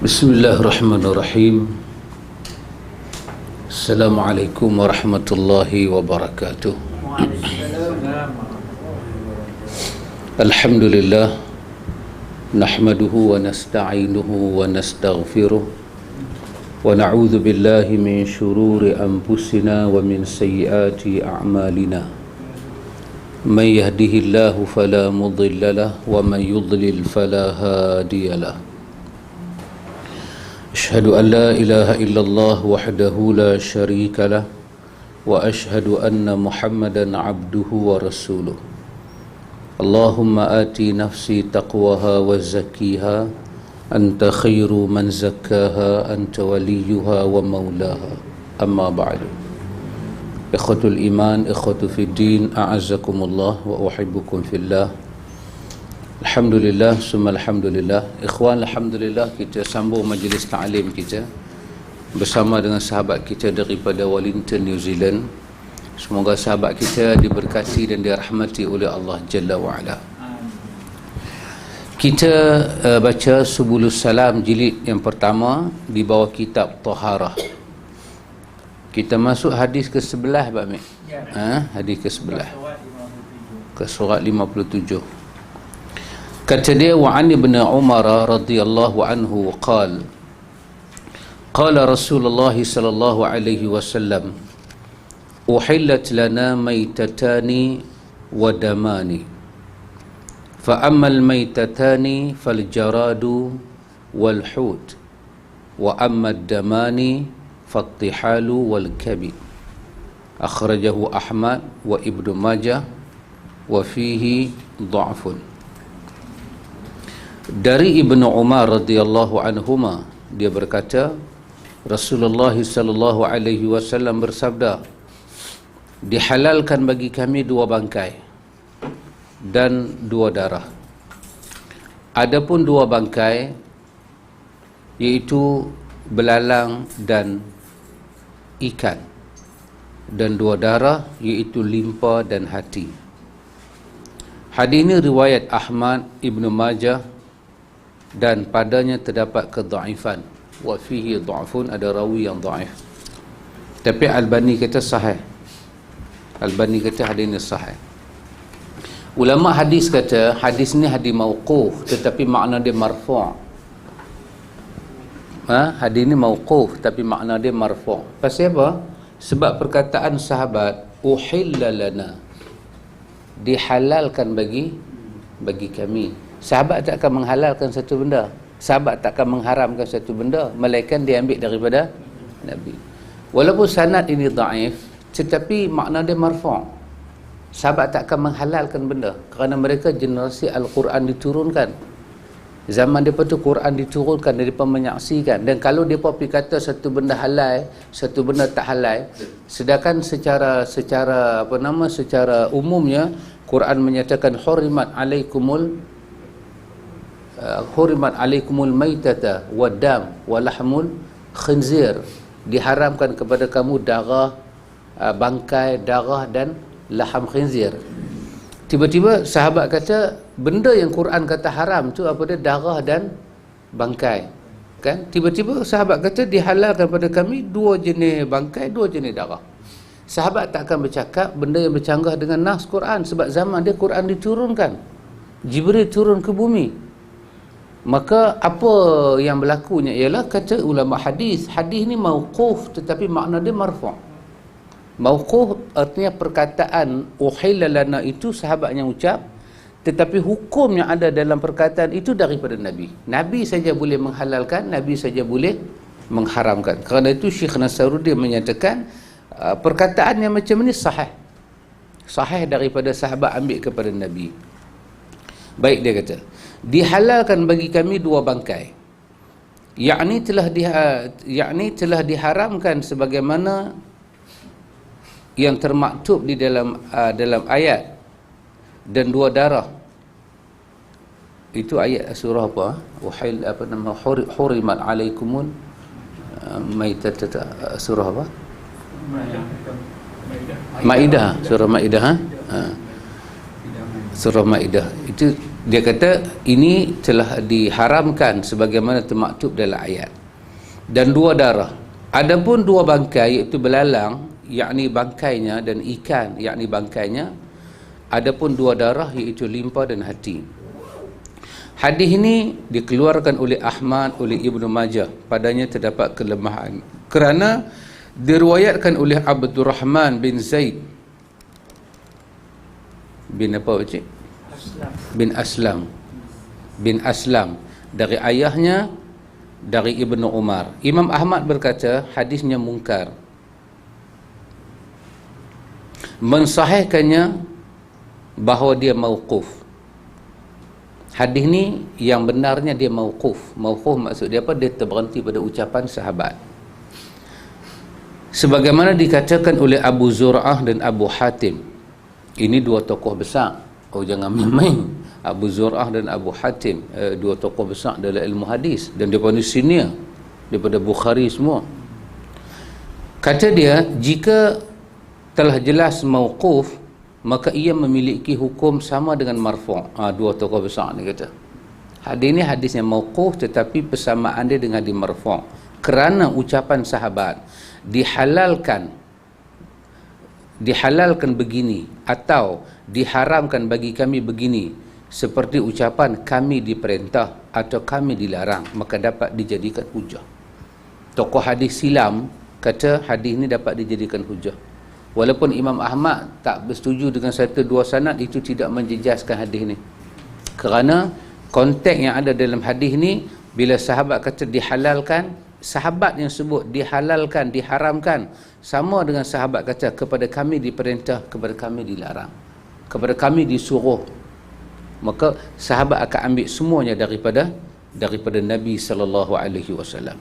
Bismillahirrahmanirrahim. Assalamualaikum warahmatullahi wabarakatuh. Alhamdulillah, nahmaduhu wa nasta'inuhu wa nastaghfiruh wa na'udzu billahi min shururi anfusina wa min sayyiati a'malina. Man yahdihillahu fala mudilla lahu wa man yudlil fala hadiya lahu. أشهد أن لا إله إلا الله وحده لا شريك له وأشهد أن محمدا عبده ورسوله اللهم آتي نفسي تقواها وزكيها أنت خير من زكاها أنت وليها ومولاها أما بعد إخوة الإيمان إخوة في الدين أعزكم الله وأحبكم في الله. Alhamdulillah, summa alhamdulillah. Ikhwan, alhamdulillah kita sambung majlis ta'lim kita bersama dengan sahabat kita daripada Wellington, New Zealand. Semoga sahabat kita diberkati dan dirahmati oleh Allah Jalla wa'ala. Kita baca Subulus Salam jilid yang pertama di bawah kitab Taharah. Kita masuk hadis ke-11 Pak Mek. Hadis ke-11 ke surat 57. Kata dia, wa an ibn Umar radhiyallahu anhu qala qala Rasulullah sallallahu alaihi wasallam uhillat lana maytatani wa damani fa ammal maytatani fal jaradu wal hut wa amma ad-damani fattihalu wal kabid. Akhrajahu Ahmad wa Ibnu Majah wa fihi dha'fun. Dari Ibnu Umar radhiyallahu anhuma, dia berkata Rasulullah sallallahu alaihi wasallam bersabda, dihalalkan bagi kami dua bangkai dan dua darah. Adapun dua bangkai iaitu belalang dan ikan, dan dua darah iaitu limpa dan hati. Hadis ini riwayat Ahmad, Ibnu Majah, dan padanya terdapat kedhaifan. Wa fihi dha'fun, ada rawi yang dhaif. Tapi Albani kata sahih. Albani kata hadis ini sahih. Ulama hadis kata hadis ni hadis mauquf tetapi makna dia marfu'. Hadis ni mauquf tapi makna dia marfu'. Pasal apa? Sebab perkataan sahabat uhilla lana, dihalalkan bagi kami. Sahabat tak akan menghalalkan satu benda, sahabat tak akan mengharamkan satu benda, melainkan dia ambil daripada Nabi. Walaupun sanad ini dhaif tetapi makna dia marfu'. Sahabat tak akan menghalalkan benda kerana mereka generasi Al-Quran diturunkan. Zaman depa tu Quran diturunkan, depa menyaksikan, dan kalau depa pergi kata satu benda halal, satu benda tak halal, sedangkan secara umumnya Quran menyatakan hurimat alaikumul maitata wadam walahmul khinzir, diharamkan kepada kamu darah bangkai, darah dan laham khinzir. Tiba-tiba sahabat kata benda yang Quran kata haram tu apa dia? Darah dan bangkai, kan? Tiba-tiba sahabat kata dihalalkan kepada kami dua jenis bangkai, dua jenis darah. Sahabat tak akan bercakap benda yang bercanggah dengan nas Quran, sebab zaman dia Quran diturunkan, Jibril turun ke bumi. Maka apa yang berlakunya ialah, kata ulama hadis, hadis ni mauquf tetapi makna dia marfu'. Mauquf artinya perkataan uhilla lana itu sahabat yang ucap, tetapi hukum yang ada dalam perkataan itu daripada Nabi. Nabi saja boleh menghalalkan, Nabi saja boleh mengharamkan. Kerana itu Syekh Nasaruddin menyatakan perkataan yang macam ni sahih daripada sahabat ambil kepada Nabi. Baik, dia kata dihalalkan bagi kami dua bangkai, yakni telah diharamkan sebagaimana yang termaktub di dalam ayat, dan dua darah. Itu ayat surah apa? Hurimat alaikumul maitata, surah apa? Maidah, surah Maidah. Surah Maidah itu Dia kata ini telah diharamkan sebagaimana termaktub dalam ayat. Dan 2 darah. Adapun 2 bangkai, iaitu belalang, yakni bangkainya, dan ikan, yakni bangkainya. Adapun 2 darah, iaitu limpa dan hati. Hadis ini dikeluarkan oleh Ahmad, oleh Ibnu Majah. Padanya terdapat kelemahan kerana diriwayatkan oleh Abdurrahman bin Zaid bin apa cik? Bin Aslam dari ayahnya dari Ibnu Umar. Imam Ahmad berkata hadisnya mungkar. Mensahihkannya bahawa dia mauquf. Hadis ni yang benarnya dia mauquf. Mauquf maksud dia apa? Dia terberhenti pada ucapan sahabat. Sebagaimana dikatakan oleh Abu Zur'ah dan Abu Hatim. Ini 2 tokoh besar. Oh, jangan main-main. Abu Zur'ah dan Abu Hatim, 2 tokoh besar dalam ilmu hadis, dan dia ni senior daripada Bukhari semua. Kata dia, jika telah jelas mauquf, maka ia memiliki hukum sama dengan marfu'. 2 tokoh besar ni kata. Hadis ni hadisnya mauquf, tetapi persamaan dia dengan di marfu'. Kerana ucapan sahabat dihalalkan begini atau diharamkan bagi kami begini, seperti ucapan kami diperintah atau kami dilarang, maka dapat dijadikan hujah. Tokoh hadis silam kata hadis ini dapat dijadikan hujah. Walaupun Imam Ahmad tak bersetuju dengan 1-2 sanad, itu tidak menjejaskan hadis ini. Kerana konteks yang ada dalam hadis ini, bila sahabat kata dihalalkan, sahabat yang sebut dihalalkan, diharamkan, sama dengan sahabat kata kepada kami diperintah, kepada kami dilarang, kepada kami disuruh. Maka sahabat akan ambil semuanya daripada Nabi sallallahu alaihi wasallam.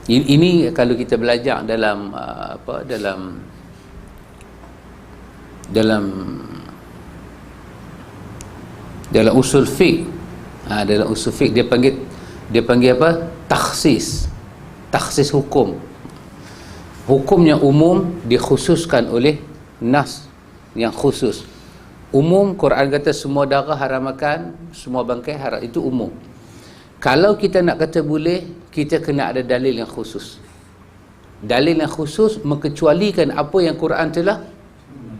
Ini kalau kita belajar dalam dalam usul fiqh. Dalam usul fiqh dia panggil apa? Takhsis hukum. Hukumnya umum dikhususkan oleh nas yang khusus. Umum, Quran kata semua darah haram makan, semua bangkai haram, itu umum. Kalau kita nak kata boleh, kita kena ada dalil yang khusus. Dalil yang khusus mengecualikan apa yang Quran telah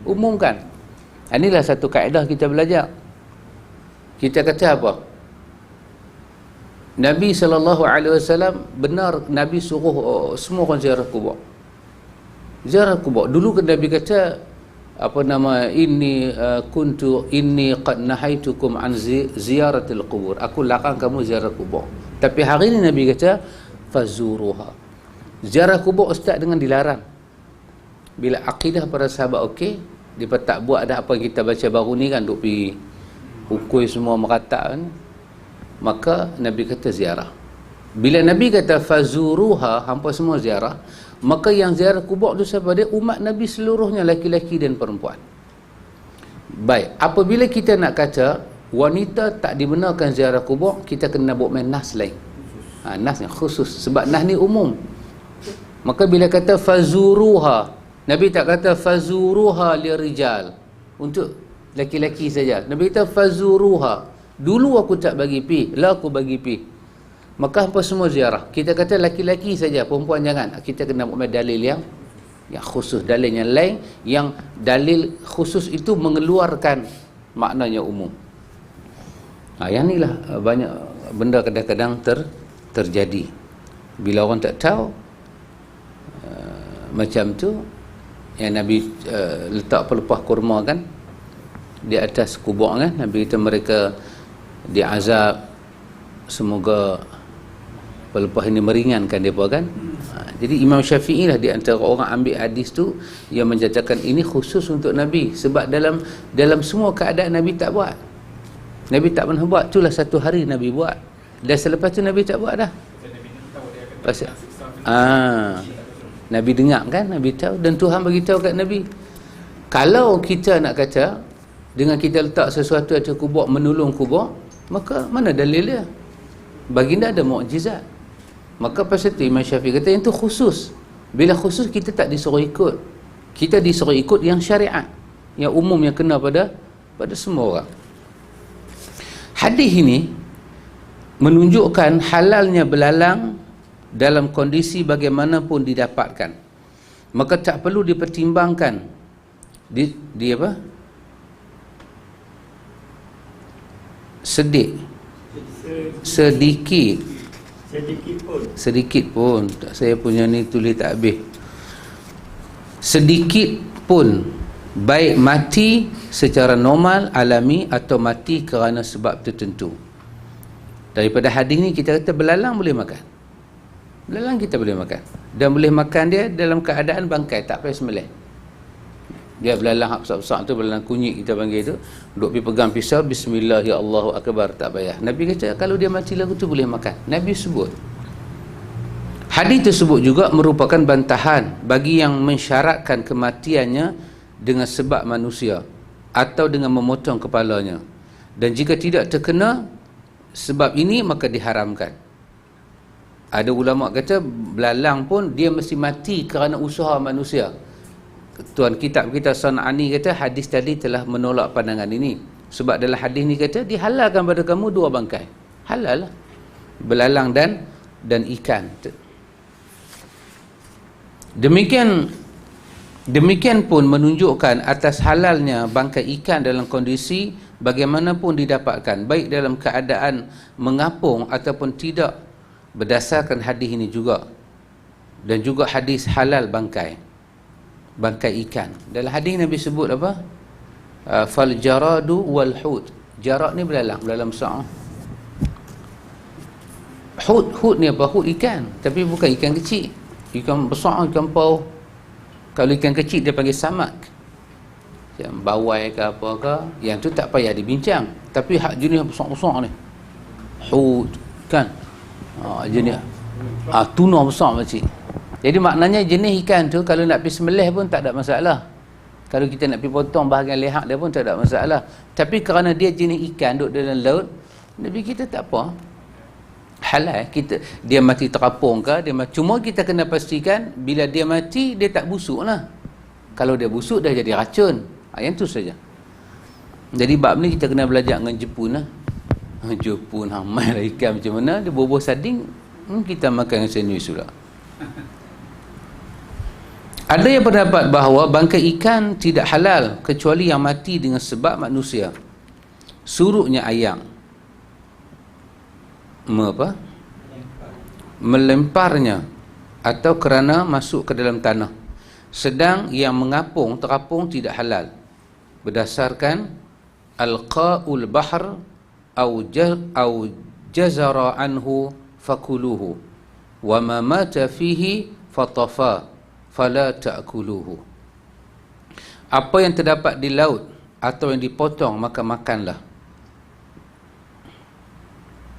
umumkan. Inilah satu kaedah kita belajar. Kita kata apa? Nabi SAW benar, Nabi suruh semua orang ziarah kubur. Ziarah kubur. Dulu kan Nabi kata inni qad nahaitukum an ziyaratil qubur. Aku larang kamu ziarah kubur. Tapi hari ini Nabi kata fazuruha. Ziarah kubur ustaz dengan dilarang. Bila akidah para sahabat okey, dia tak buat dah apa yang kita baca baru ni kan, duk pergi hukui semua merata kan. Maka Nabi kata ziarah. Bila Nabi kata fazuruha, hampa semua ziarah, maka yang ziarah kubur itu siapa dia? Umat Nabi seluruhnya, laki-laki dan perempuan. Baik, apabila kita nak kata wanita tak dibenarkan ziarah kubur, kita kena buat main nas lain. Nas yang khusus, sebab nas ni umum. Maka bila kata fazuruha, Nabi tak kata fazuruha lirijal, untuk laki-laki saja. Nabi kata fazuruha. Dulu aku tak bagi pi, lah aku bagi pi. Maka apa semua ziarah. Kita kata laki-laki saja, perempuan jangan. Kita kena buat dalil yang khusus, dalil yang lain, yang dalil khusus itu mengeluarkan maknanya umum. Yang ni lah banyak benda kadang-kadang terjadi. Bila orang tak tahu macam tu, yang Nabi letak pelepah kurma kan di atas kubur kan, Nabi kata mereka diazab, semoga pelepah ini meringankan mereka kan. Jadi Imam Syafi'i lah di antara orang ambil hadis tu yang menyatakan ini khusus untuk Nabi, sebab dalam semua keadaan Nabi tak buat. Nabi tak pernah buat. Itulah satu hari Nabi buat, dan selepas tu Nabi tak buat dah. Nabi dengar kan, Nabi tahu, dan Tuhan bagi tahu kat Nabi. Kalau kita nak kata dengan kita letak sesuatu atas kubur menolong kubur, maka mana dalil dia? Baginda ada mukjizat. Maka pasal tu Imam Syafi'i kata yang tu khusus. Bila khusus kita tak disuruh ikut. Kita disuruh ikut yang syariat, yang umum, yang kena pada pada semua orang. Hadis ini menunjukkan halalnya belalang dalam kondisi bagaimanapun didapatkan. Maka tak perlu dipertimbangkan di apa? Sedikit pun saya punya ni tulis tak habis. Sedikit pun, baik mati secara normal, alami, atau mati kerana sebab tertentu. Daripada hadis ni kita kata belalang boleh makan. Belalang kita boleh makan, dan boleh makan dia dalam keadaan bangkai, tak payah sembelih. Dia belalang besar-besar tu, belalang kunyit kita panggil tu, duk pergi pegang pisau, bismillah ya Allahu akbar, tak payah. Nabi kata kalau dia mati lagu tu boleh makan. Nabi sebut. Hadis tersebut juga merupakan bantahan bagi yang mensyaratkan kematiannya dengan sebab manusia atau dengan memotong kepalanya, dan jika tidak terkena sebab ini maka diharamkan. Ada ulama kata belalang pun dia mesti mati kerana usaha manusia. Tuan kitab kita San'ani kata hadis tadi telah menolak pandangan ini, sebab dalam hadis ni kata dihalalkan pada kamu dua bangkai. Halal lah, belalang dan ikan. Demikian pun menunjukkan atas halalnya bangkai ikan dalam kondisi bagaimanapun didapatkan, baik dalam keadaan mengapung ataupun tidak, berdasarkan hadis ini juga. Dan juga hadis halal bangkai ikan. Dalam hadis Nabi sebut apa? Fal jaradu wal hut. Jarad ni belalang besar. Hut ni apa? Hut ikan, tapi bukan ikan kecil. Ikan besar, ikan paus. Kalau ikan kecil dia panggil samak, yang bawai ke apa ke, yang tu tak payah dibincang. Tapi hak jenis besar-besar ni, hut kan, jenis tuna besar macam. Jadi maknanya jenis ikan tu kalau nak pergi sembelih pun tak ada masalah. Kalau kita nak pergi potong bahagian leher dia pun tak ada masalah. Tapi kerana dia jenis ikan duduk dalam laut, Nabi kita tak apa, halal. Dia mati terapung ke, cuma kita kena pastikan bila dia mati dia tak busuk lah. Kalau dia busuk dah jadi racun. Yang tu saja. Jadi bab ni kita kena belajar dengan Jepun lah. Jepun hamai lah ikan macam mana, dia bubuh sarding, kita makan dengan sandwich pula. Ada yang berpendapat bahawa bangkai ikan tidak halal kecuali yang mati dengan sebab manusia. Surutnya ayam, melemparnya, atau kerana masuk ke dalam tanah. Sedang yang terapung tidak halal berdasarkan alqaul bahr au jazara anhu fakuluhu wa ma mata fihi fatafa fala ta'kuluhu. Apa yang terdapat di laut atau yang dipotong maka makanlah,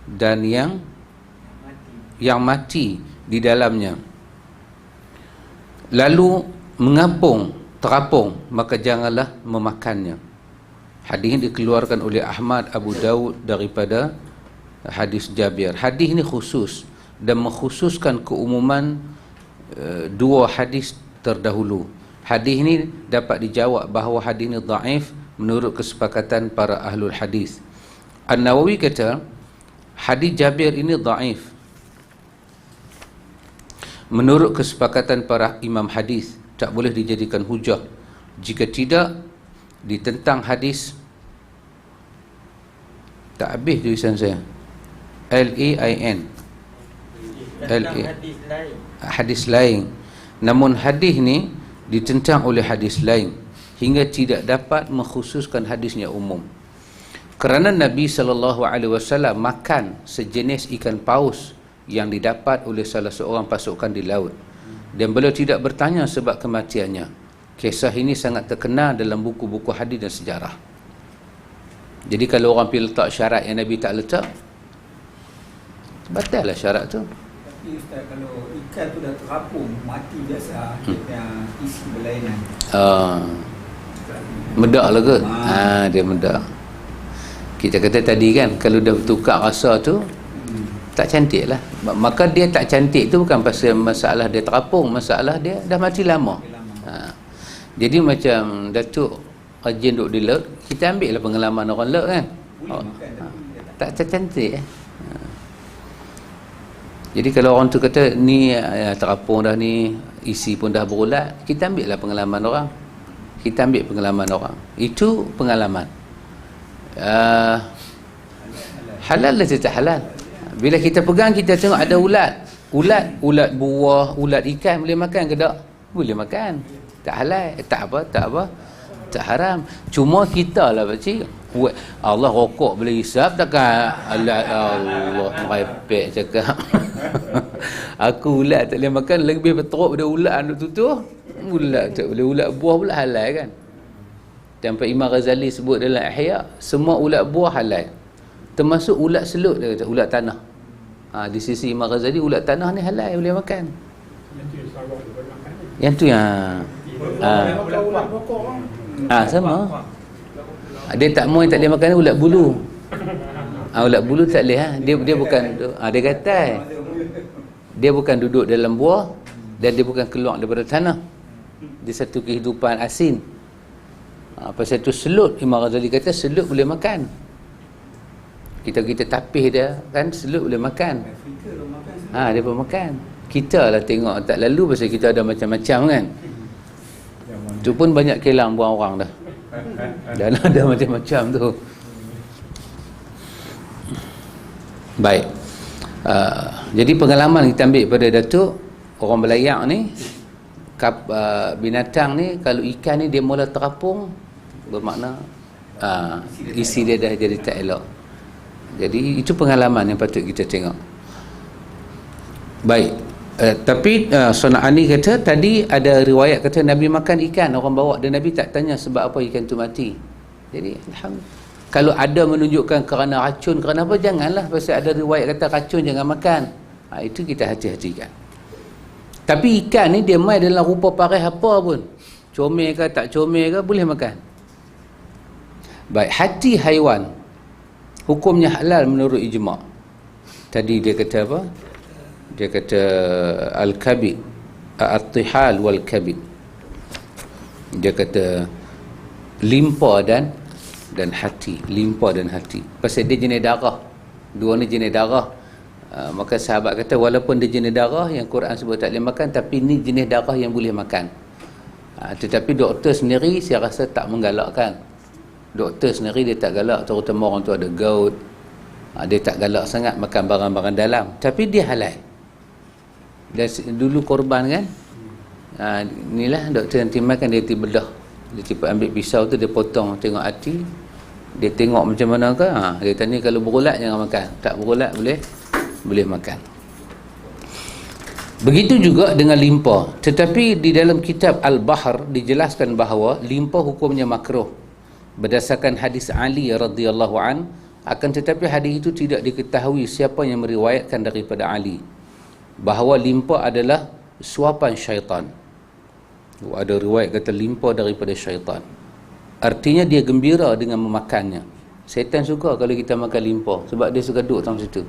dan yang mati di dalamnya lalu terapung maka janganlah memakannya. Hadis ini dikeluarkan oleh Ahmad, Abu Daud daripada hadis Jabir. Hadis ini khusus dan mengkhususkan keumuman dua hadis terdahulu. Hadis ini dapat dijawab bahawa hadis ini dhaif menurut kesepakatan para ahlul hadis. An-Nawawi kata hadis Jabir ini dhaif menurut kesepakatan para imam hadis, tak boleh dijadikan hujah. Jika tidak, ditentang hadis. Tak habis tulisan saya. L-A-I-N. Hadis lain. Namun hadis ni ditentang oleh hadis lain hingga tidak dapat mengkhususkan hadisnya umum. Kerana Nabi SAW makan sejenis ikan paus yang didapat oleh salah seorang pasukan di laut, dan beliau tidak bertanya sebab kematiannya. Kisah ini sangat terkenal dalam buku-buku hadis dan sejarah. Jadi kalau orang pergi letak syarat yang Nabi tak letak, batal lah syarat tu. Tapi Ustaz, kalau ikan tu dah terapung, mati biasa, dia isi berlainan. Medak lah ke? Dia medak. Kita kata tadi kan, kalau dah bertukar rasa tu, tak cantik lah. Maka dia tak cantik tu bukan pasal masalah dia terapung, masalah dia dah mati lama. Jadi macam Datuk rajin duduk di laut, kita ambil lah pengalaman orang laut kan. Boleh makan tapi dia Tak cantik Jadi kalau orang tu kata ni terapung dah ni, isi pun dah berulat, kita ambil lah pengalaman orang. Kita ambil pengalaman orang. Itu pengalaman. Halal lah tak halal. Bila kita pegang, kita tengok ada ulat. Ulat buah, ulat ikan, boleh makan ke tak? Boleh makan. Tak halal, tak haram. Cuma kita lah pakcik, Allah rokok boleh hisap takkan? Allah merepek cakap. Aku ulat tak boleh makan, lebih berteruk pada ulat anak tutup. Ulat tak boleh, ulat buah pula halal kan. Sampai Imam Ghazali sebut dalam Ihya, semua ulat buah halal, termasuk ulat selut, dia kata, ulat tanah. Di sisi Imam Ghazali, ulat tanah ni halal, boleh makan. Yang tu yang sama. Dia tak mau, yang tak boleh makan ni ulat bulu. Ulat bulu tak boleh. Dia bukan, dia kata dia bukan duduk dalam buah dan dia bukan keluar daripada tanah. Dia satu kehidupan asin. Pasal tu selut, Imam Ghazali kata selut boleh makan. Kita tapih dia kan, selut boleh makan. Dia pun makan. Kita lah tengok tak lalu pasal kita ada macam-macam kan. Tu pun banyak kelang buang orang dah. Dan ada macam-macam tu. Baik. Jadi pengalaman kita ambil pada Datuk, orang belayak ni, binatang ni, kalau ikan ni dia mula terapung, bermakna isi dia dah jadi tak elok. Jadi itu pengalaman yang patut kita tengok. Baik. Tapi Sana'ani kata tadi ada riwayat kata Nabi makan ikan, orang bawa, dan Nabi tak tanya sebab apa ikan tu mati. Jadi alhamdulillah, kalau ada menunjukkan kerana racun, kerana apa, janganlah. Pasal ada riwayat kata racun jangan makan. Itu kita hati-hatikan. Tapi ikan ni dia mai dalam rupa paras apa pun, comel ke tak comel ke, boleh makan. Baik, hati haiwan hukumnya halal menurut ijma'. Tadi dia kata apa? Dia kata al-kabid, at-tihal wal kabid. Dia kata limpa dan hati, limpa dan hati. Pasal dia jenis darah. Dua ni jenis darah. Maka sahabat kata walaupun dia jenis darah yang Quran sebut tak boleh makan, tapi ni jenis darah yang boleh makan. Tetapi doktor sendiri saya rasa tak menggalakkan. Doktor sendiri dia tak galak, terutama orang tu ada gout. Dia tak galak sangat makan barang-barang dalam, tapi dia halal. Dan dulu korban kan, inilah doktor yang timbangkan, dia bedah, dia tiba ambil pisau tu, dia potong, tengok hati, dia tengok macam mana ke, dia tanya kalau berulat jangan makan, tak berulat boleh makan. Begitu juga dengan limpa. Tetapi di dalam kitab Al-Bahr dijelaskan bahawa limpa hukumnya makruh berdasarkan hadis Ali radhiyallahu an. Akan tetapi hadis itu tidak diketahui siapa yang meriwayatkan daripada Ali bahawa limpa adalah suapan syaitan. Ada riwayat kata limpa daripada syaitan, artinya dia gembira dengan memakannya. Syaitan suka kalau kita makan limpa sebab dia suka duduk dalam situ.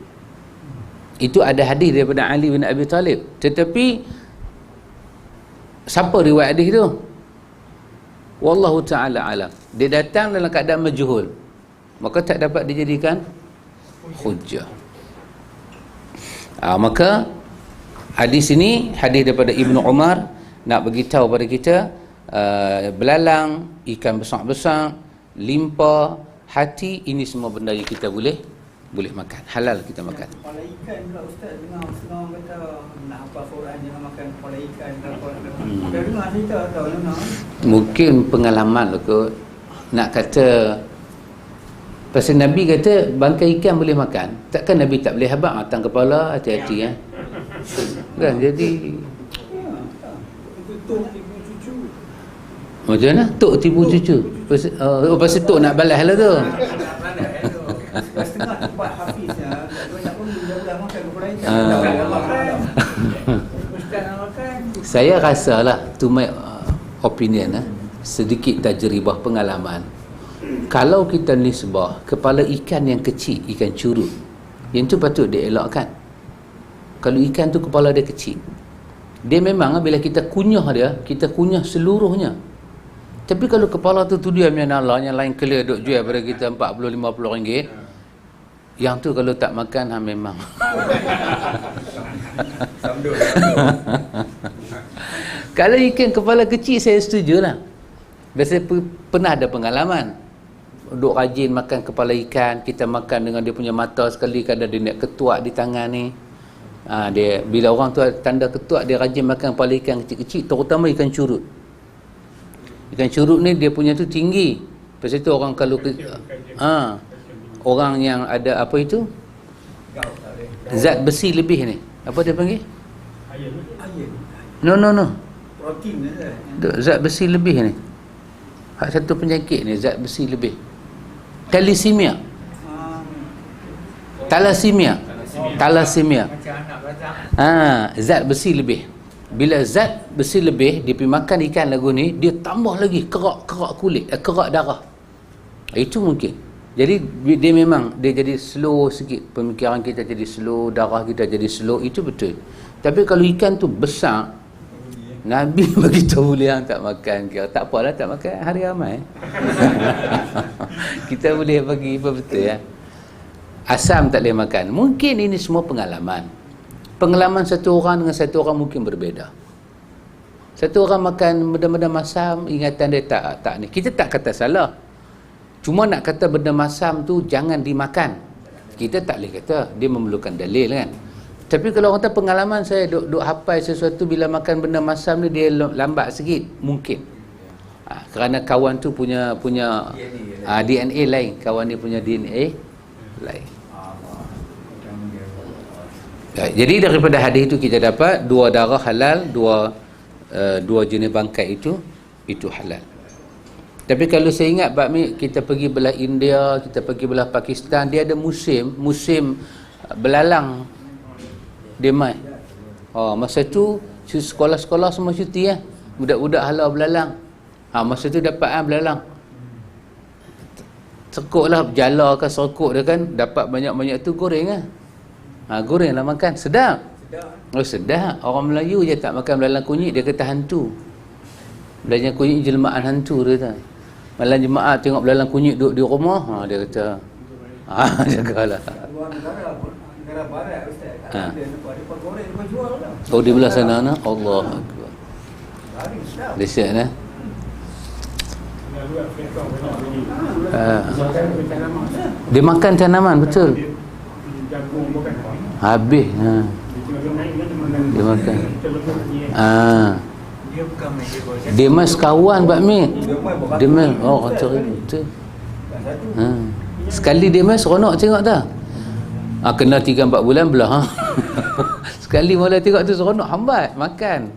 Itu ada hadis daripada Ali bin Abi Talib. Tetapi siapa riwayat hadis tu? Wallahu ta'ala alam. Dia datang dalam keadaan majhul, maka tak dapat dijadikan hujjah. Maka hadis ini, hadis daripada Ibnu Umar, nak beritahu pada kita belalang, ikan besar-besar, limpa, hati, ini semua benda yang kita boleh makan, halal kita makan. Kepala ikan pula Ustaz, dengar setengah kata nak hafal Quran jangan makan kepala ikan. Ada dengar cerita atau mana? Mungkin pengalaman lah kot. Nak kata pasal Nabi kata bangkai ikan boleh makan, takkan Nabi tak boleh habaq matang kepala, hati-hati kan. Jadi tuk tipu cucu. macam mana? Tok tipu cucu. Pasal tok nak balas lah tu. Setengah tempat hafiznya tak banyak pun budak-budak makan kepala ikan. Budak-budak makan. Ustaz nak makan. Saya rasalah, to my opinion, sedikit tajribah pengalaman, kalau kita nisbah kepala ikan yang kecil, ikan curut, yang tu patut dielakkan. Kalau ikan tu kepala dia kecil, dia memang bila kita kunyah dia, kita kunyah seluruhnya. Tapi kalau kepala tu diam yang Allah, yang lain clear duk jual pada kita 40-50 ringgit, yang tu kalau tak makan memang kalau ikan kepala kecil saya setujulah. Biasa pernah ada pengalaman duk rajin makan kepala ikan, kita makan dengan dia punya mata sekali, kadang dia nak ketuak di tangan ni. Dia bila orang tu tanda ketuak, dia rajin makan kepala ikan kecil-kecil, terutama ikan curut. Ikan curut ni dia punya tu tinggi. Pasal tu orang kalau orang yang ada apa itu zat besi lebih ni, apa dia panggil? No Protein zat besi lebih ni, hak satu penyakit ni, zat besi lebih, thalassemia. Zat besi lebih. Bila zat besi lebih, dia pergi makan ikan lagu ni, dia tambah lagi kerak kulit, kerak darah. Itu mungkin. Jadi dia memang dia jadi slow sikit, pemikiran kita jadi slow, darah kita jadi slow, itu betul. Tapi kalau ikan tu besar, Nabi bagi tahu yang tak makan, kira tak apalah tak makan hari ramai. Kita boleh bagi apa betul ya. Asam tak boleh makan. Mungkin ini semua pengalaman. Pengalaman satu orang dengan satu orang mungkin berbeza. Satu orang makan benda-benda masam, ingatan dia tak ni. Kita tak kata salah. Cuma nak kata benda masam tu jangan dimakan, kita tak boleh kata, dia memerlukan dalil kan. Tapi kalau orang kata pengalaman saya duk hafal sesuatu, bila makan benda masam ni dia lambat sikit, mungkin kerana kawan tu punya DNA lain, kawan ni punya DNA lain. Jadi daripada hadis itu kita dapat dua darah halal, dua jenis bangkai itu halal. Tapi kalau saya ingat bakmi, kita pergi belah India, kita pergi belah Pakistan, dia ada musim belalang dia mai. Masa tu sekolah-sekolah semua cuti budak-budak halau belalang. Masa tu dapat belalang. Sekuklah jala ke serkuk dia kan, dapat banyak-banyak tu goreng goreng lah makan, sedap. Sedap. Orang Melayu je tak makan belalang kunyit, dia kata hantu. Belalang kunyit jelmaan hantu dia kata. Malam jemaah tengok belalang kunyit duduk di rumah, dia kata jagalah. Negara barat ustaz, ada depa goreng depa jual lah. Di belah sana Allah Akbar. Dahsyat dia makan tanaman betul. Habis dia makan. Demas kawan bakmi. Demas kata betul. Sekali Demas seronok tengok tak? Kena 3-4 bulan belah. Sekali mula tengok tu seronok, hambat makan.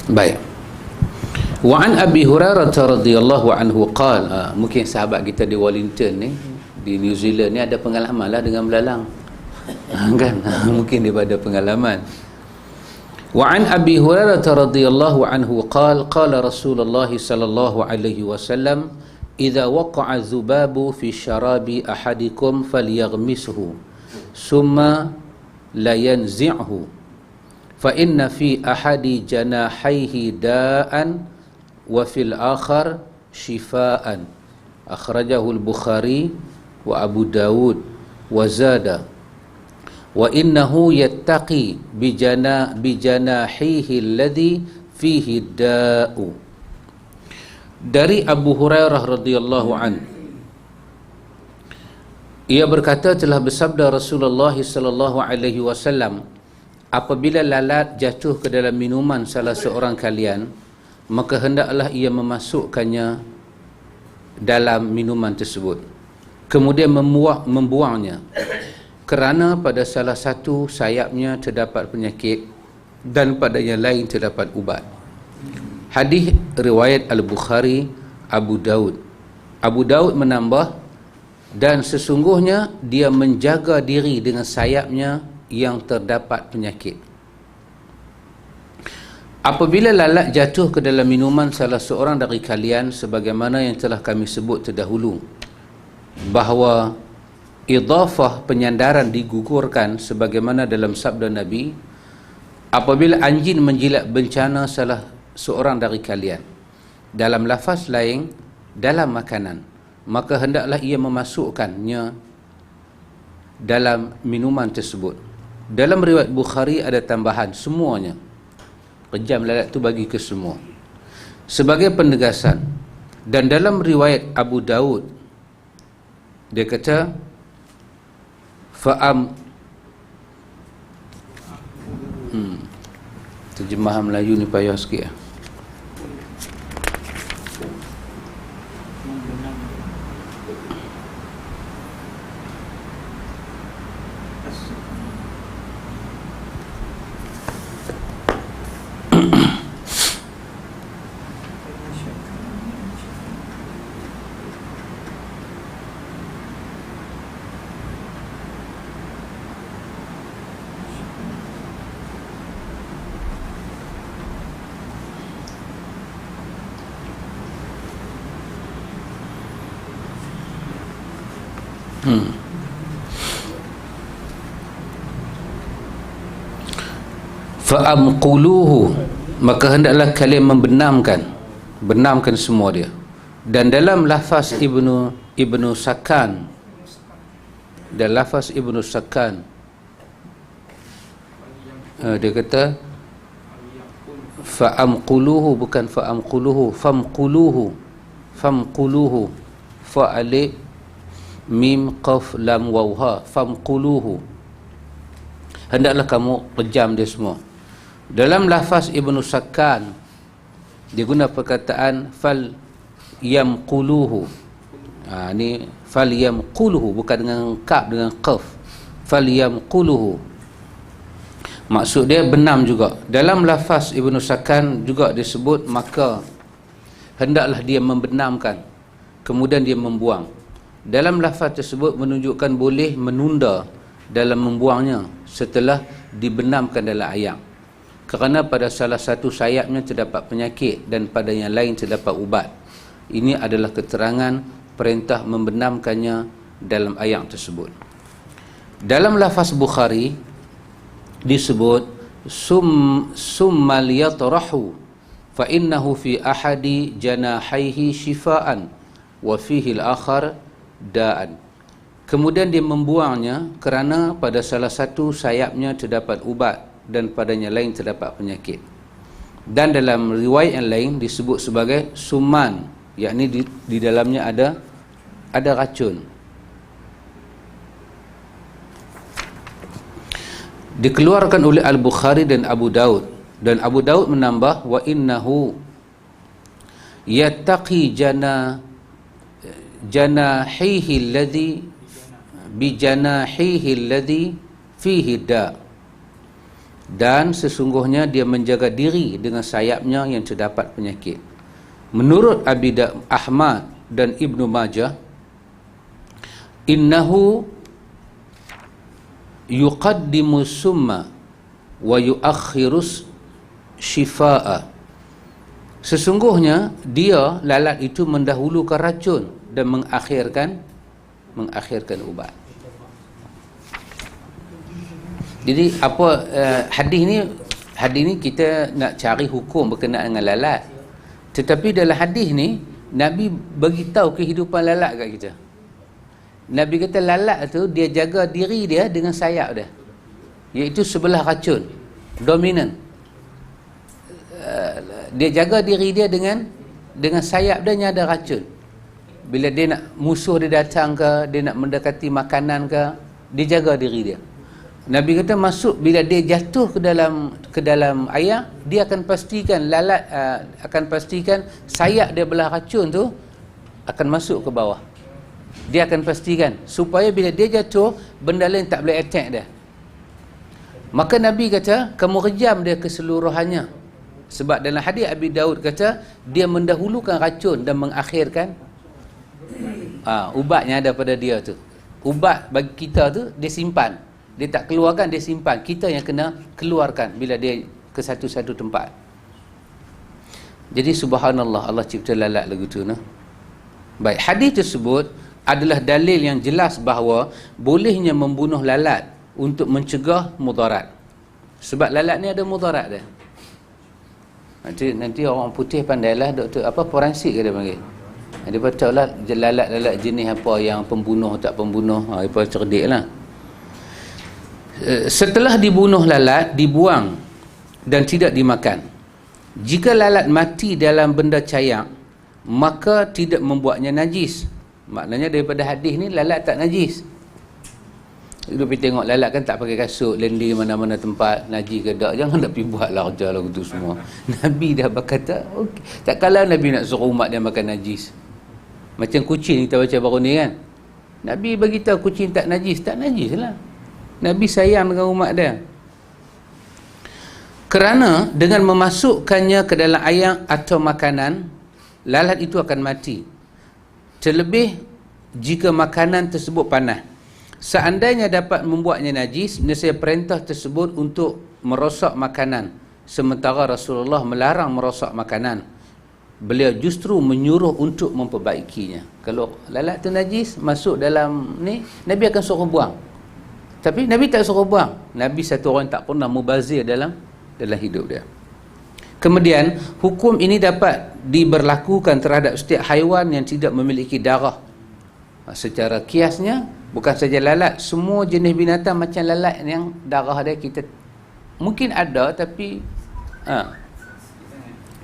Baik. Wa an Abi Hurairah radhiyallahu anhu qala, mungkin sahabat kita di Wellington ni, di New Zealand ni ada pengalaman lah dengan belalang. Kan? Mungkin dia ada pengalaman. Wa an Abi Hurairah radhiyallahu anhu qala qala Rasulullah sallallahu alaihi wasallam idza waqa'a dzubabu fi syarabi ahadikum falyaghmishu summa la yanzi'hu fa inna fi ahadi janahaihi da'an wa fil akhar shifaan akhrajahu al-Bukhari wa Abu Dawud wa zada wa innahu yattaqi bijanahihi alladhi fihi da'u. Dari Abu Hurairah radhiyallahu an, ia berkata telah bersabda Rasulullah sallallahu alaihi wasallam, apabila lalat jatuh ke dalam minuman salah seorang kalian, maka hendaklah ia memasukkannya dalam minuman tersebut, kemudian membuangnya, kerana pada salah satu sayapnya terdapat penyakit dan pada yang lain terdapat ubat. Hadis riwayat Al-Bukhari, Abu Daud. Abu Daud menambah, dan sesungguhnya dia menjaga diri dengan sayapnya yang terdapat penyakit. Apabila lalat jatuh ke dalam minuman salah seorang dari kalian, sebagaimana yang telah kami sebut terdahulu, bahawa idhafah penyandaran digugurkan sebagaimana dalam sabda Nabi, apabila anjing menjilat bencana salah seorang dari kalian dalam lafaz lain dalam makanan, maka hendaklah ia memasukkannya dalam minuman tersebut. Dalam riwayat Bukhari ada tambahan semuanya, kejam lalat tu bagi ke semua, sebagai penegasan. Dan dalam riwayat Abu Daud dia kata fa'am terjemahan Melayu ni payah sikit. Fa'amquluhu, maka hendaklah kalian benamkan semua dia. Dan dalam lafaz Ibnu Sakan, dan lafaz Ibnu Sakan dia kata fa'amquluhu, bukan fa'amquluhu, famquluhu, fa alif mim qaf lam waw ha, famquluhu, hendaklah kamu pejam dia semua. Dalam lafaz Ibnu Sakan dia guna perkataan fal yamquluhu. Ni fal yamquluhu, bukan dengan kaf, dengan qaf. Fal yamquluhu, maksud dia benam juga. Dalam lafaz Ibnu Sakan juga disebut maka hendaklah dia membenamkan, kemudian dia membuang. Dalam lafaz tersebut menunjukkan boleh menunda dalam membuangnya setelah dibenamkan dalam ayam, kerana pada salah satu sayapnya terdapat penyakit dan pada yang lain terdapat ubat. Ini adalah keterangan perintah membenamkannya dalam ayam tersebut. Dalam lafaz Bukhari disebut summal yatrahu fa innahu fi ahadi janahaihi shifaan wa fihi al-akhar da'an. Kemudian dia membuangnya kerana pada salah satu sayapnya terdapat ubat dan padanya lain terdapat penyakit. Dan dalam riwayat yang lain disebut sebagai suman, yakni di dalamnya ada racun. Dikeluarkan oleh Al-Bukhari dan Abu Daud, dan Abu Daud menambah wa innahu yattaqi janahihi alladhi bi janahihi alladhi fihi da', dan sesungguhnya dia menjaga diri dengan sayapnya yang terdapat penyakit. Menurut Ahmad dan Ibnu Majah, innahu yuqaddimu summa wa yuakhirus shifaa, sesungguhnya dia lalat itu mendahulukan racun dan mengakhirkan ubat. Jadi apa hadis ni kita nak cari hukum berkenaan dengan lalat, tetapi dalam hadis ni Nabi bagi tahu kehidupan lalat kat kita. Nabi kata lalat tu dia jaga diri dia dengan sayap dia, iaitu sebelah racun dominan. Dia jaga diri dia dengan sayap dia yang ada racun. Bila dia nak musuh dia datang ke, dia nak mendekati makanan ke, dia jaga diri dia. Nabi kata masuk bila dia jatuh ke dalam air, dia akan pastikan lalat akan pastikan sayap dia belah racun tu akan masuk ke bawah. Dia akan pastikan supaya bila dia jatuh benda lain tak boleh attack dia. Maka Nabi kata kamu rejam dia keseluruhannya, sebab dalam hadis Abi Daud kata dia mendahulukan racun dan mengakhirkan ubat yang ada pada dia tu. Ubat bagi kita tu dia simpan, dia tak keluarkan, dia simpan. Kita yang kena keluarkan bila dia ke satu-satu tempat. Jadi subhanallah, Allah cipta lalat lagu tu nah. Baik, hadis tersebut adalah dalil yang jelas bahawa bolehnya membunuh lalat untuk mencegah mudarat. Sebab lalat ni ada mudarat dia. Nanti orang putih pandailah, doktor apa, forensik ke dia panggil. Dia tahu lah lalat-lalat jenis apa yang pembunuh tak pembunuh. Dia cerdik lah. Setelah dibunuh lalat, dibuang dan tidak dimakan. Jika lalat mati dalam benda cayak, maka tidak membuatnya najis. Maknanya daripada hadis ni lalat tak najis. Dia pergi tengok lalat kan tak pakai kasut, lendi mana-mana tempat, najis ke tak, jangan nak pergi buat lah kerja lagu tu semua. Nabi dah berkata, okay. Tak kala Nabi nak suruh umat dia makan najis. Macam kucing kita baca baru ni kan. Nabi bagi tahu kucing tak najis lah. Nabi sayang dengan umat dia. Kerana dengan memasukkannya ke dalam air atau makanan, lalat itu akan mati. Terlebih jika makanan tersebut panas. Seandainya dapat membuatnya najis, nescaya perintah tersebut untuk merosak makanan, sementara Rasulullah melarang merosak makanan. Beliau justru menyuruh untuk memperbaikinya. Kalau lalat tu najis masuk dalam ni, Nabi akan suruh buang. Tapi Nabi tak suruh buang. Nabi satu orang tak pernah mubazir dalam hidup dia. Kemudian hukum ini dapat diberlakukan terhadap setiap haiwan yang tidak memiliki darah. Secara kiasnya, bukan saja lalat, semua jenis binatang macam lalat yang darah dia kita mungkin ada, tapi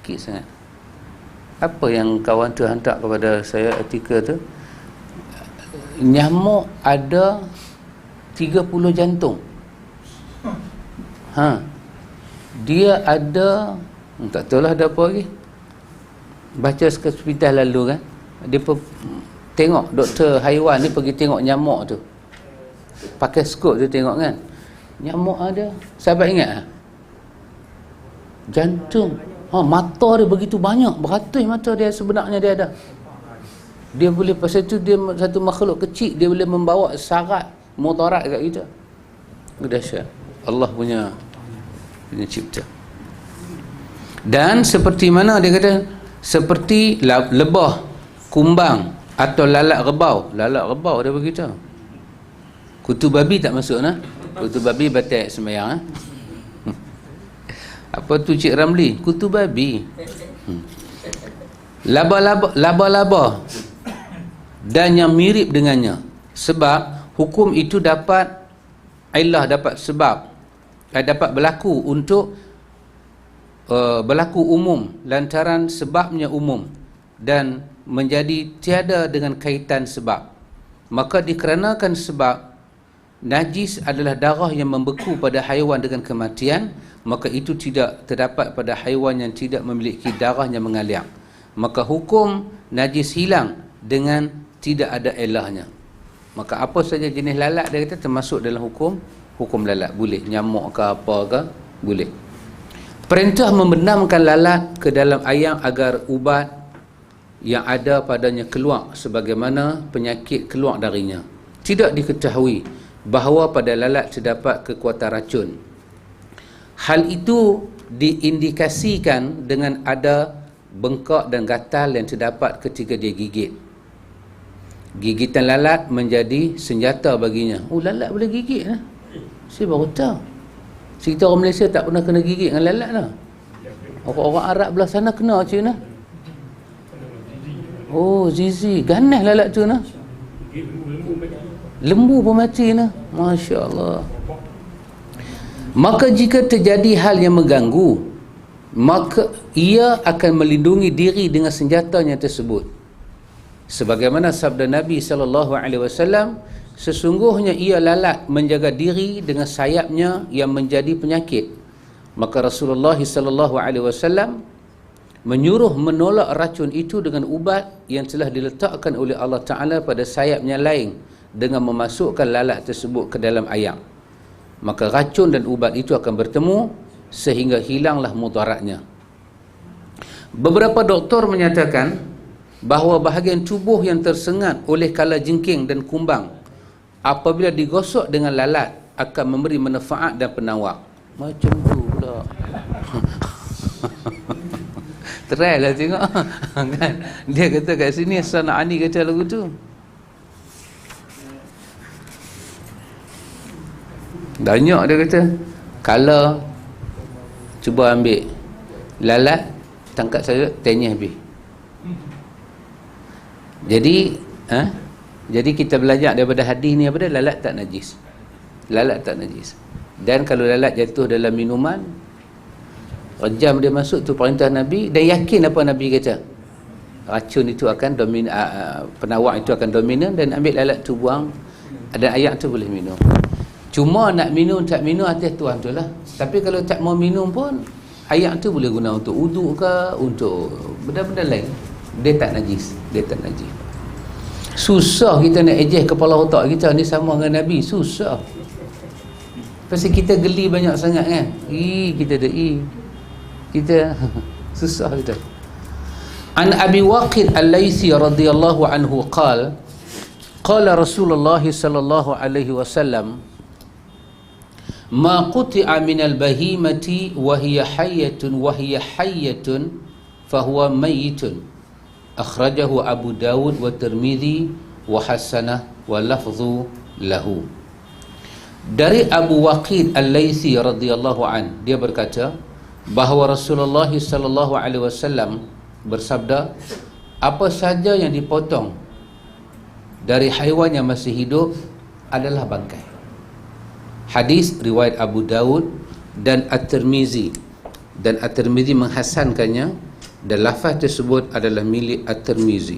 sikit sangat. Apa yang kawan tu hantar kepada saya artikel tu, nyamuk ada 30 jantung. Dia ada, tak tahu lah ada apa lagi. Baca hospital lalu kan, dia tengok doktor haiwan ni pergi tengok nyamuk tu, pakai skop tu tengok kan, nyamuk ada, sahabat ingat jantung, mata dia begitu banyak, beratus mata dia sebenarnya dia ada. Dia boleh, pasal tu dia satu makhluk kecil, dia boleh membawa syarat mudarat kat kita. Dahsyat Allah punya cipta. Dan seperti mana dia kata, seperti lebah, kumbang atau lalat rebau. Lalat rebau dia beritahu. Kutu babi tak masuk nah. Kutu babi batal sembahyang. Apa tu Cik Ramli? Kutu babi. Laba-laba dan yang mirip dengannya. Sebab hukum itu dapat illah, dapat sebab, dapat berlaku untuk berlaku umum lantaran sebabnya umum dan menjadi tiada dengan kaitan sebab. Maka dikarenakan sebab najis adalah darah yang membeku pada haiwan dengan kematian, maka itu tidak terdapat pada haiwan yang tidak memiliki darah yang mengalir. Maka hukum najis hilang dengan tidak ada ilahnya. Maka apa saja jenis lalat dia kata termasuk dalam hukum lalat, boleh. Nyamuk ke apa ke boleh. Perintah membenamkan lalat ke dalam air agar ubat yang ada padanya keluar sebagaimana penyakit keluar darinya. Tidak diketahui bahawa pada lalat terdapat kekuatan racun. Hal itu diindikasikan dengan ada bengkak dan gatal yang terdapat ketika dia gigit. Gigitan lalat menjadi senjata baginya. Lalat boleh gigit lah. Saya baru tahu. Kita orang Malaysia tak pernah kena gigit dengan lalat lah. Orang-orang Arab belah sana kena macam mana? Zizi, ganas lalat tu nah. Lembu pun mati nah. Masya Allah. Maka jika terjadi hal yang mengganggu, maka ia akan melindungi diri dengan senjatanya tersebut. Sebagaimana sabda Nabi SAW, sesungguhnya ia lalat menjaga diri dengan sayapnya yang menjadi penyakit. Maka Rasulullah SAW menyuruh menolak racun itu dengan ubat yang telah diletakkan oleh Allah Ta'ala pada sayapnya lain dengan memasukkan lalat tersebut ke dalam air. Maka racun dan ubat itu akan bertemu sehingga hilanglah mudaratnya. Beberapa doktor menyatakan bahawa bahagian tubuh yang tersengat oleh kalajengking dan kumbang apabila digosok dengan lalat akan memberi manfaat dan penawar. Macam tu pula. Try lah tengok. Kan? Dia kata kat sini Sana'ani kata lagu tu. Banyak dia kata. Kalau cuba ambil lalat, tangkap saya, tenyih habis. Jadi kita belajar daripada hadis ni apa dia? Lalat tak najis. Lalat tak najis. Dan kalau lalat jatuh dalam minuman, rejam dia masuk, tu perintah Nabi. Dan yakin apa Nabi kata, racun itu akan penawar itu akan dominan, dan ambil lalat tu buang, dan ayak tu boleh minum. Cuma nak minum tak minum atas tuan tu lah. Tapi kalau tak mau minum pun, ayak tu boleh guna untuk uduk ke, untuk benda-benda lain. Dia tak najis. Dia tak najis. Susah kita nak ejeh kepala otak kita ni sama dengan Nabi. Susah. Pasal kita geli banyak sangat kan. Kita ada kita susah kita. An Abi Waqid Al-Laythi radhiyallahu anhu qala qala Rasulullah sallallahu alaihi wasallam ma quti'a min al-bahimati wa hiya hayyatun fahuwa mayyitun akhrajahu Abu Dawud wa Tirmidzi wa hasanah wa lafzu lahu. Dari Abu Waqid Al-Laythi radhiyallahu an, dia berkata bahawa Rasulullah sallallahu alaihi wasallam bersabda, apa saja yang dipotong dari haiwan yang masih hidup adalah bangkai. Hadis riwayat Abu Dawud dan At-Tirmizi, dan At-Tirmizi menghasankannya, dan lafaz tersebut adalah milik At-Tirmizi.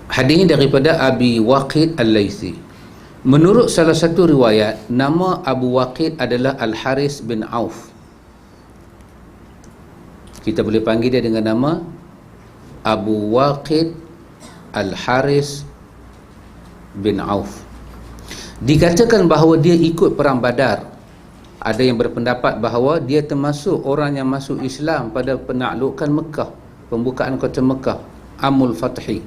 Hadis ini daripada Abi Waqid Al-Laythi. Menurut salah satu riwayat, nama Abu Waqid adalah Al-Haris bin Auf. Kita boleh panggil dia dengan nama Abu Waqid Al-Haris bin Auf. Dikatakan bahawa dia ikut perang Badar. Ada yang berpendapat bahawa dia termasuk orang yang masuk Islam pada penaklukan Mekah, pembukaan kota Mekah, Amul Fathi.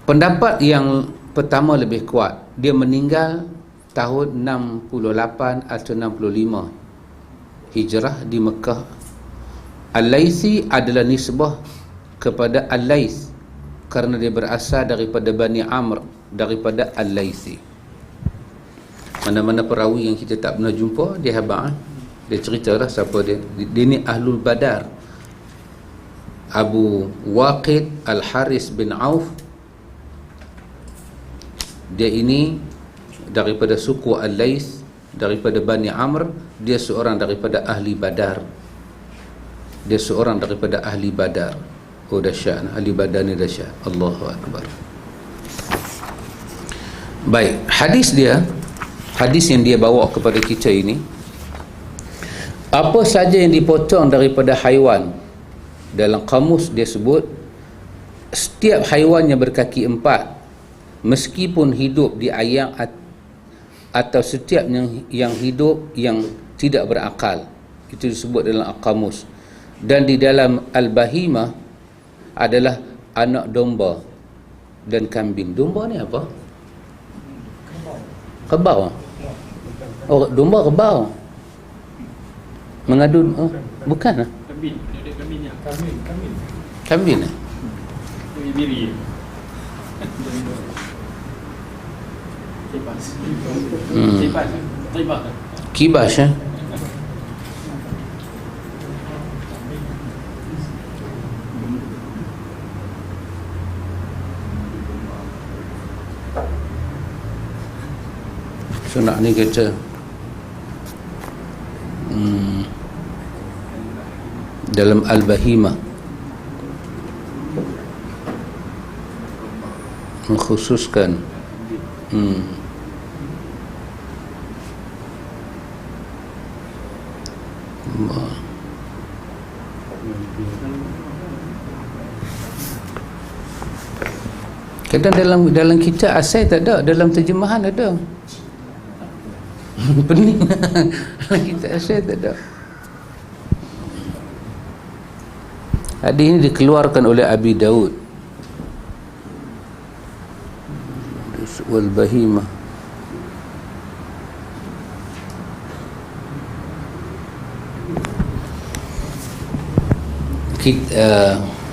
Pendapat yang pertama lebih kuat. Dia meninggal tahun 68 atau 65 Hijrah di Mekah. Al-Laythi adalah nisbah kepada Al-Layth kerana dia berasal daripada Bani Amr, daripada Al-Laythi. Mana-mana perawi yang kita tak pernah jumpa, dia habaq, dia ceritalah siapa dia. Dia ni Ahlul Badar. Abu Waqid Al-Haris bin Auf, dia ini daripada suku Al-Layth, daripada Bani Amr. Dia seorang daripada ahli Badar. Dia seorang daripada ahli Badar. Oh dahsyat, ahli Badar ni dahsyat. Allahu Akbar. Baik, hadis yang dia bawa kepada kita ini, apa saja yang dipotong daripada haiwan, dalam kamus dia sebut setiap haiwan yang berkaki empat, meskipun hidup di ayak, atau setiap yang hidup yang tidak berakal, itu disebut dalam kamus. Dan di dalam Al-Bahimah adalah anak domba dan kambing. Domba ni apa? Kebau. Oh, domba kebau. Mengadu, oh, bukan ah. Kambing, ada kambingnya. Kambing ah. Biri. Kibas. Kibas eh? So nak ni kata dalam Al-Bahimah mengkhususkan kadang dalam kita asal tak ada, dalam terjemahan ada. Pening. Kita asal tak ada. Hadis ini dikeluarkan oleh Abi Daud wal Bahimah.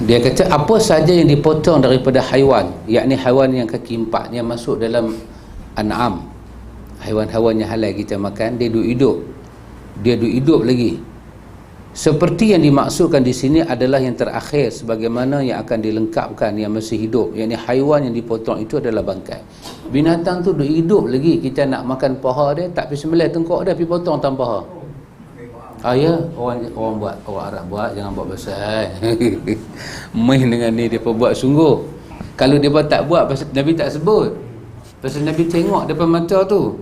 Dia kata apa saja yang dipotong daripada haiwan, yakni haiwan yang kaki empat, yang masuk dalam an'am, haiwan-haiwan yang halal kita makan, dia duduk hidup lagi. Seperti yang dimaksudkan di sini adalah yang terakhir, sebagaimana yang akan dilengkapkan yang masih hidup, yakni haiwan yang dipotong itu adalah bangkai. Binatang tu duduk hidup lagi, kita nak makan paha dia, tak pergi sembelih tengkok dia, pergi potong tanpa paha. Ya, orang buat, orang Arab buat, jangan buat besar. Main dengan ni, dia buat sungguh. Kalau dia tak buat, pasal Nabi tak sebut. Pasal Nabi tengok depan mata tu.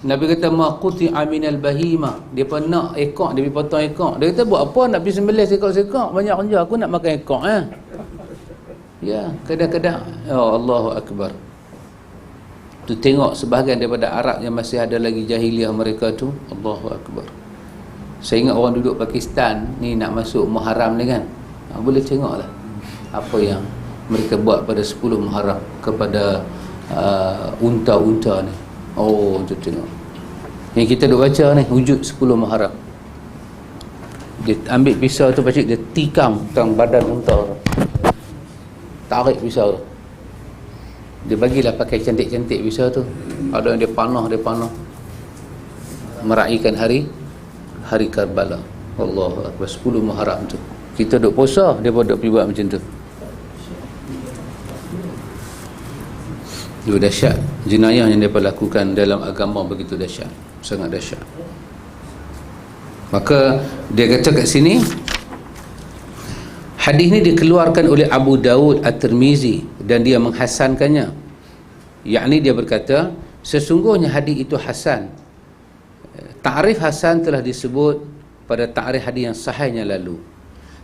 Nabi kata ma quti'a minal bahima. Dia pun nak ekor, dia pergi potong ekor. Dia kata buat apa nak pergi sembelih sekok-sekok, banyak kerja, aku nak makan ekor Ya, kadang-kadang Allahu akbar. Tu tengok sebahagian daripada Arab yang masih ada lagi jahiliah mereka tu, Allahu akbar. Saya ingat orang duduk Pakistan ni nak masuk Muharram ni kan. Boleh tengoklah apa yang mereka buat pada 10 Muharram kepada unta-unta ni. Tu tengok. Yang kita duk baca ni, wujud 10 Muharram. Dia ambil pisau tu, pacik dia tikam tang badan unta tu. Tarik pisau tu. Dia bagilah pakai cantik-cantik pisau tu. Ada yang dia panah. Meraihkan hari Karbala. Allahu Akbar, 10 Muharram tu. Kita duk puasa, dia pun duk pergi buat macam tu. Itu dahsyat. Jenayah yang mereka lakukan dalam agama begitu dahsyat, sangat dahsyat. Maka dia kata kat sini, hadis ni dikeluarkan oleh Abu Daud At-Tirmizi dan dia menghasankannya. Yakni dia berkata, sesungguhnya hadis itu hasan. Ta'rif hasan telah disebut pada ta'rif hadis yang sahihnya lalu.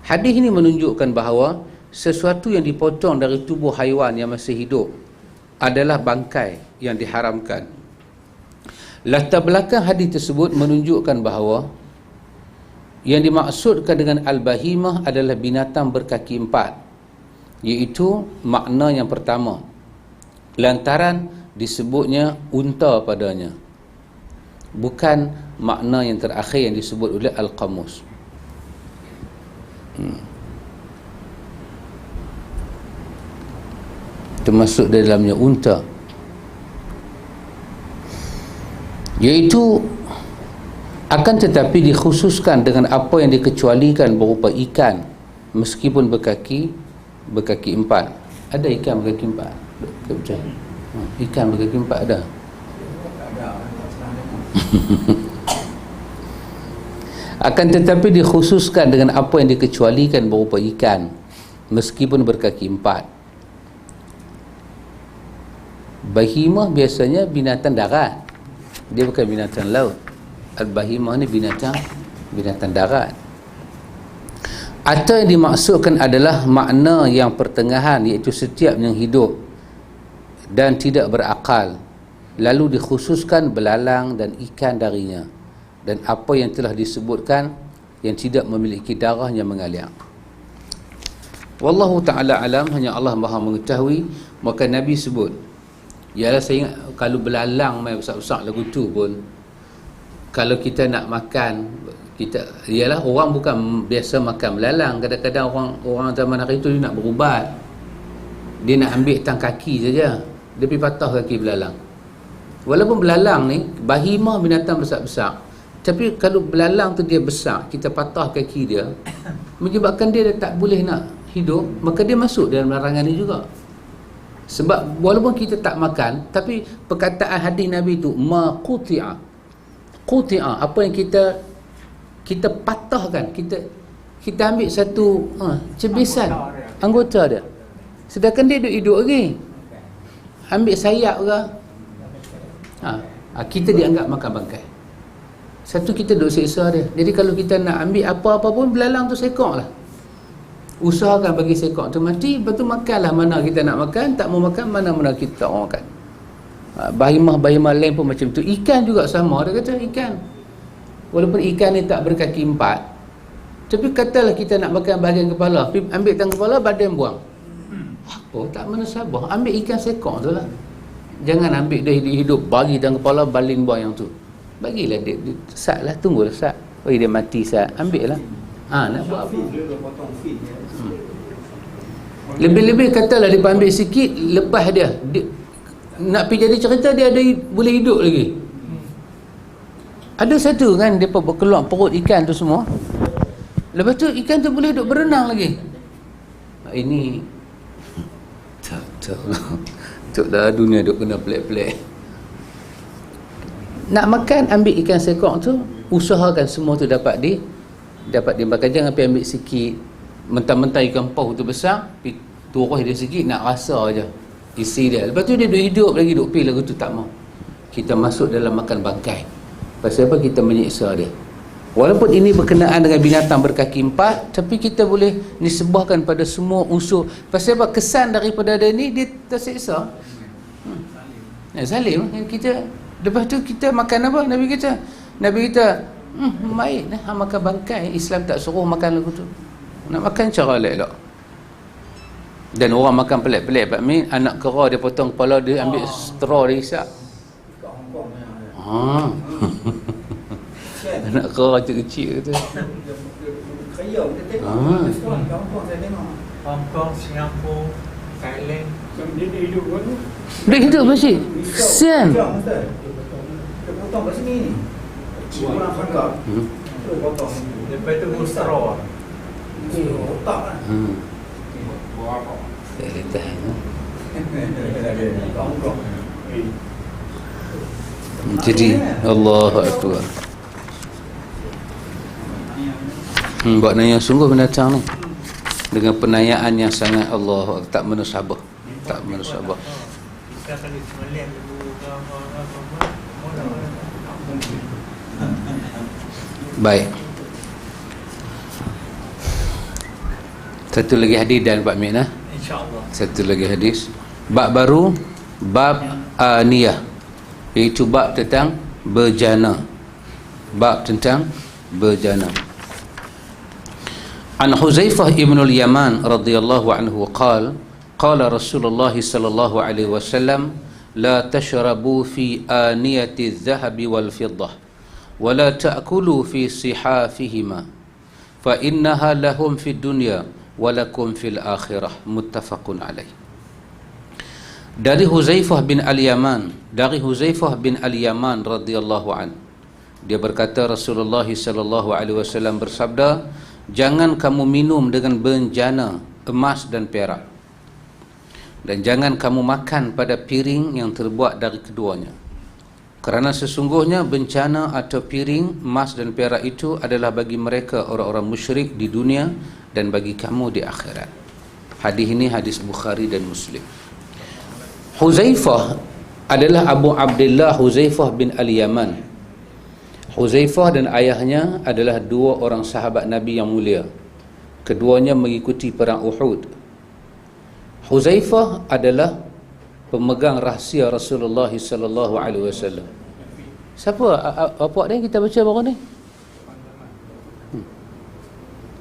Hadis ini menunjukkan bahawa sesuatu yang dipotong dari tubuh haiwan yang masih hidup adalah bangkai yang diharamkan. Latar belakang hadis tersebut menunjukkan bahawa yang dimaksudkan dengan al-bahimah adalah binatang berkaki 4, iaitu makna yang pertama, lantaran disebutnya unta padanya, bukan makna yang terakhir yang disebut oleh Al-Qamus. Termasuk dalamnya unta, iaitu akan tetapi dikhususkan dengan apa yang dikecualikan berupa ikan meskipun berkaki 4. Ada ikan berkaki 4? Ikan berkaki 4 ada. Akan tetapi dikhususkan dengan apa yang dikecualikan berupa ikan meskipun berkaki 4. Bahimah biasanya binatang darat, dia bukan binatang laut. Al-bahimah ni binatang darat. Atau yang dimaksudkan adalah makna yang pertengahan, iaitu setiap yang hidup dan tidak berakal, lalu dikhususkan belalang dan ikan darinya, dan apa yang telah disebutkan yang tidak memiliki darah yang mengalir. Wallahu ta'ala alam, hanya Allah Maha mengetahui. Maka Nabi sebut, ialah saya ingat kalau belalang main besar-besar lagu tu pun, kalau kita nak makan, kita ialah orang bukan biasa makan belalang. Kadang-kadang orang zaman hari tu dia nak berubat, dia nak ambil tang kaki saja, dia pergi patah kaki belalang. Walaupun belalang ni bahimah, binatang besar-besar, tapi kalau belalang tu dia besar, kita patah kaki dia, menyebabkan dia tak boleh nak hidup, maka dia masuk dalam larangan ni juga. Sebab walaupun kita tak makan, tapi perkataan hadis Nabi tu ma quti'a, apa yang kita patahkan, kita ambil satu cebisan anggota dia, sedangkan dia hidup lagi, ambil sayap ke, kita dianggap makan bangkai. Satu, kita duk seksa dia. Jadi kalau kita nak ambil apa-apa pun, belalang tu sekok lah, usahakan bagi sekok tu mati, lepas tu makanlah mana kita nak makan, tak mau makan mana-mana kita tak mau makan. Bahimah lain pun macam tu. Ikan juga sama, dia kata ikan, walaupun ikan ni tak berkaki 4, tapi katalah kita nak makan bahagian kepala, ambil tang kepala, badan buang. Tak menasabah, ambil ikan sekok tu lah. Jangan ambil dia hidup, bagi tang kepala, balin buang yang tu. Bagilah dia sat lah, tunggulah sat, dia mati sat, ambil lah. Nak buat apa? Lebih-lebih katalah dia ambil sikit, lepas dia nak pergi jadi cerita dia ada boleh hidup lagi. Ada satu kan depa berkeluar perut ikan tu semua. Lepas tu ikan tu boleh duduk berenang lagi. Ini tak dah dunia duk kena pelik-pelik. Nak makan ambil ikan sekok tu, usahakan semua tu dapat dimakan. Jangan pergi ambil sikit, mentah-mentah ikan paus tu besar, pergi turus dia sikit nak rasa aja isi dia. Lepas tu dia duk hidup lagi, duk pi lagu tu tak mau. Kita masuk dalam makan bangkai. Pasal apa? Kita menyiksa dia. Walaupun ini berkenaan dengan binatang berkaki empat, tapi kita boleh nisbahkan pada semua unsur. Pasal apa? Kesan daripada ni dia tersiksa. Zalim. Kita lepas tu kita makan apa? Nabi kita baik nah makan bangkai. Islam tak suruh makan lagu tu. Nak makan cara elok. Dan orang makan pelik-pelik. Pak Min, anak kera dia potong kepala dia, ambil straw dia hisap. Anak kera kecil-kecil tu. Hong Kong, Singapura, Thailand. Dia hidup pun tu. Dia hidup masih. Sian. Dia potong kat sini ni. Orang fangkap. Tu potong. Lepas tu straw. Otak kan. Buat apa? Tak boleh tahan. Jadi Allahu Akbar. Buat nanya sungguh binatang ni dengan penayaan yang sangat Allah tak menusabah. Tak menusabah. Kita akan disembelih dulu. Baik. Satu lagi hadis dan Pak Min, InsyaAllah. satu lagi hadis. Bab baru, bab aniyah, iaitu bab tentang berjana. Bab tentang berjana. An Huzaifah ibn al-Yaman radhiyallahu anhu qala qala Rasulullah sallallahu alaihi wasallam la tashrabu fi aniyati adh-dhahabi wal fiddah wa la ta'kulu fi sihafihima fa innaha lahum fid dunya wa lakum fil akhirah. Muttafaqun alaih. Dari Huzaifah bin al-Yaman, radhiyallahu an, dia berkata Rasulullah sallallahu alaihi wasallam bersabda, jangan kamu minum dengan benjana emas dan perak, dan jangan kamu makan pada piring yang terbuat dari keduanya, kerana sesungguhnya bencana atau piring emas dan perak itu adalah bagi mereka orang-orang musyrik di dunia dan bagi kamu di akhirat. Hadis ini hadis Bukhari dan Muslim. Huzaifah adalah Abu Abdullah Huzaifah bin al-Yaman. Huzaifah dan ayahnya adalah dua orang sahabat Nabi yang mulia. Keduanya mengikuti perang Uhud. Huzaifah adalah pemegang rahsia Rasulullah sallallahu alaihi wasallam. Siapa bapak dia kita baca baru ni?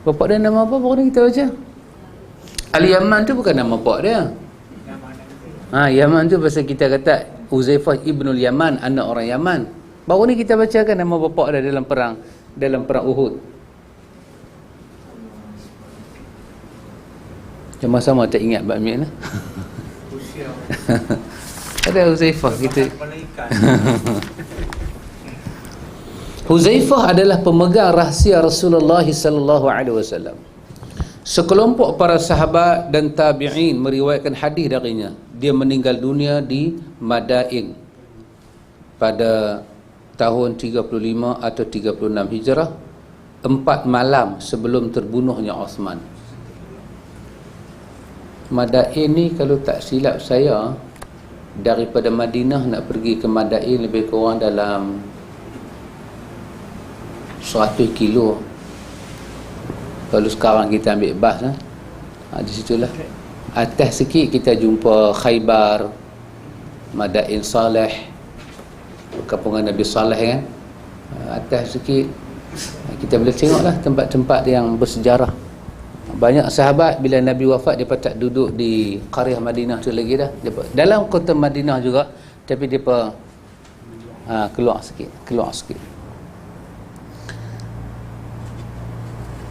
Bapak dia nama apa baru ni kita baca? Al-Yaman tu bukan nama bapak dia. Yaman tu pasal kita kata Huzaifah ibnul Yaman, anak orang Yaman. Baru ni kita bacakan nama bapak dia dalam perang Uhud. Sama-sama tak ingat Mbak Min. Ada Huzaifah kita. Huzaifah adalah pemegang rahsia Rasulullah sallallahu alaihi wasallam. Sekelompok para sahabat dan tabi'in meriwayatkan hadis darinya. Dia meninggal dunia di Madain pada tahun 35 atau 36 Hijrah, 4 malam sebelum terbunuhnya Osman. Madain ni kalau tak silap saya, daripada Madinah nak pergi ke Madain lebih kurang dalam 100 kilo. Kalau sekarang kita ambil bas di situlah. Atas sikit kita jumpa Khaybar, Madain Saleh, perkampungan Nabi Saleh kan. Atas sikit kita boleh tengoklah tempat-tempat yang bersejarah. Banyak sahabat bila Nabi wafat dia tak duduk di Qaryah Madinah tu lagi dah. Dia dalam kota Madinah juga, tapi dia keluar sikit.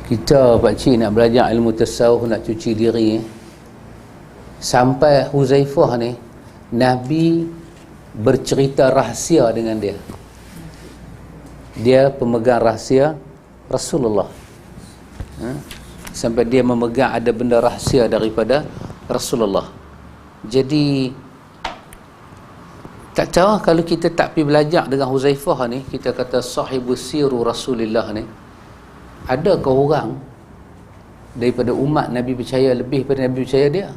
Kita pakcik nak belajar ilmu tasawuf, nak cuci diri, sampai Huzaifah ni Nabi bercerita rahsia dengan dia. Dia pemegang rahsia Rasulullah. Sampai dia memegang ada benda rahsia daripada Rasulullah. Jadi tak tahu kalau kita tak pergi belajar dengan Huzaifah ni, kita kata sahibus siru Rasulullah ni, adakah orang daripada umat Nabi percaya lebih pada Nabi percaya dia?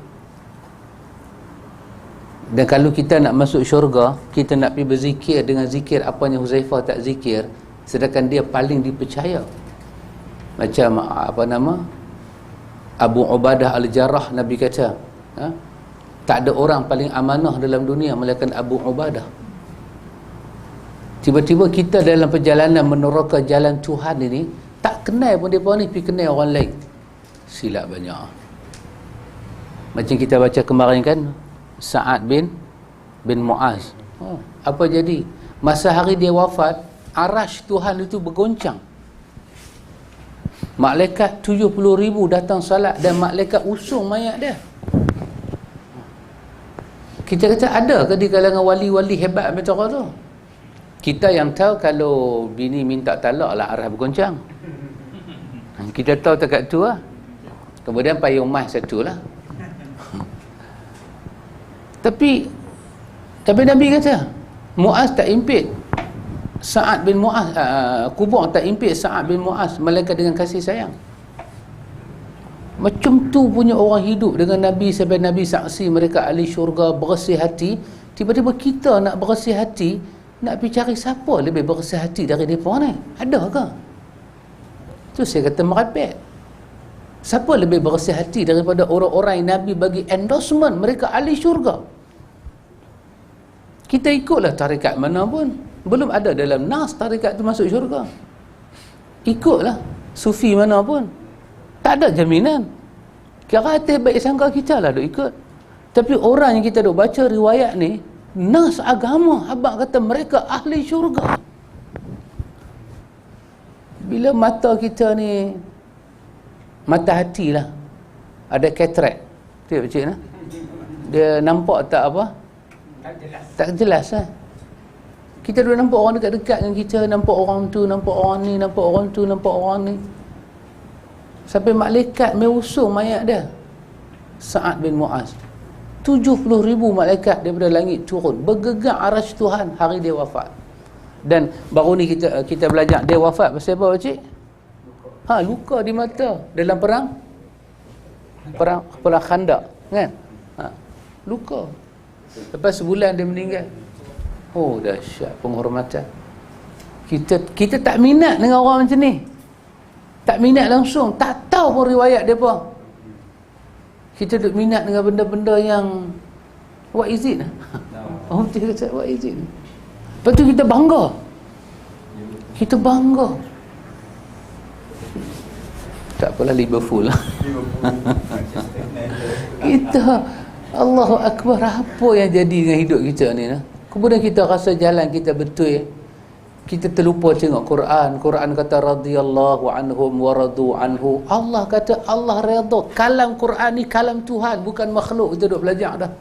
Dan kalau kita nak masuk syurga, kita nak pergi berzikir dengan zikir apa yang Huzaifah tak zikir, sedangkan dia paling dipercaya. Macam apa nama, Abu Ubadah Al-Jarrah, Nabi kata, tak ada orang paling amanah dalam dunia melainkan Abu Ubadah. Tiba-tiba kita dalam perjalanan meneroka jalan Tuhan ini, tak kenal pun mereka ni, pergi kenal orang lain. Silap banyak. Macam kita baca kemarin kan, Sa'ad bin Mu'az. Apa jadi? Masa hari dia wafat, arash Tuhan itu bergoncang. Malaikat 70,000 datang salat dan malaikat usung mayat dia. Kita kata ada ke di kalangan wali-wali hebat macam tu? Kita yang tahu kalau bini minta talak lah arah bergoncang. Kita tahu dekat tu lah. Kemudian payung mas satu lah. Tapi Nabi kata Muaz tak impit Sa'ad bin Mu'az, kubur tak impit Sa'ad bin Mu'az, malaikat dengan kasih sayang. Macam tu punya orang hidup dengan Nabi sampai Nabi saksi mereka ahli syurga, bersih hati. Tiba-tiba kita nak bersih hati, nak pergi cari siapa lebih bersih hati dari mereka ni? Ada ke? Tu saya kata merepek. Siapa lebih bersih hati daripada orang-orang yang Nabi bagi endorsement mereka ahli syurga? Kita ikutlah tarikat mana pun, belum ada dalam nas tarikat tu masuk syurga. Ikutlah sufi mana pun, tak ada jaminan. Kira hati baik sangka kita lah duk ikut. Tapi orang yang kita duk baca riwayat ni, nas agama, abang kata mereka ahli syurga. Bila mata kita ni, mata hati lah, ada katarak, tengok cik nah, dia nampak tak apa? Tak jelas lah. Kita dah nampak orang dekat-dekat dengan kita, nampak orang tu, nampak orang ni, nampak orang tu, nampak orang ni. Sampai malaikat mengusung mayat dia, Sa'ad bin Mu'az. 70,000 malaikat daripada langit turun, bergegar arash Tuhan hari dia wafat. Dan baru ni kita belajar dia wafat pasal apa cik? Luka di mata dalam perang Khandak kan? Luka. Lepas sebulan dia meninggal. Oh dahsyat penghormatan. Kita tak minat dengan orang macam ni. Tak minat langsung, tak tahu pun riwayat depa. Kita duk minat dengan benda-benda yang what is it? Orang kita kata what is it? Lepas tu kita bangga. Kita bangga. Tak apalah Liverpool lah. Kita Allahu Akbar, apa yang jadi dengan hidup kita ni nah? Kemudian kita rasa jalan kita betul, kita terlupa tengok Quran. Quran kata radhiyallahu anhum wa radu anhu. Allah kata Allah redha. Kalam Quran ni kalam Tuhan, bukan makhluk. Kita duk belajar dah.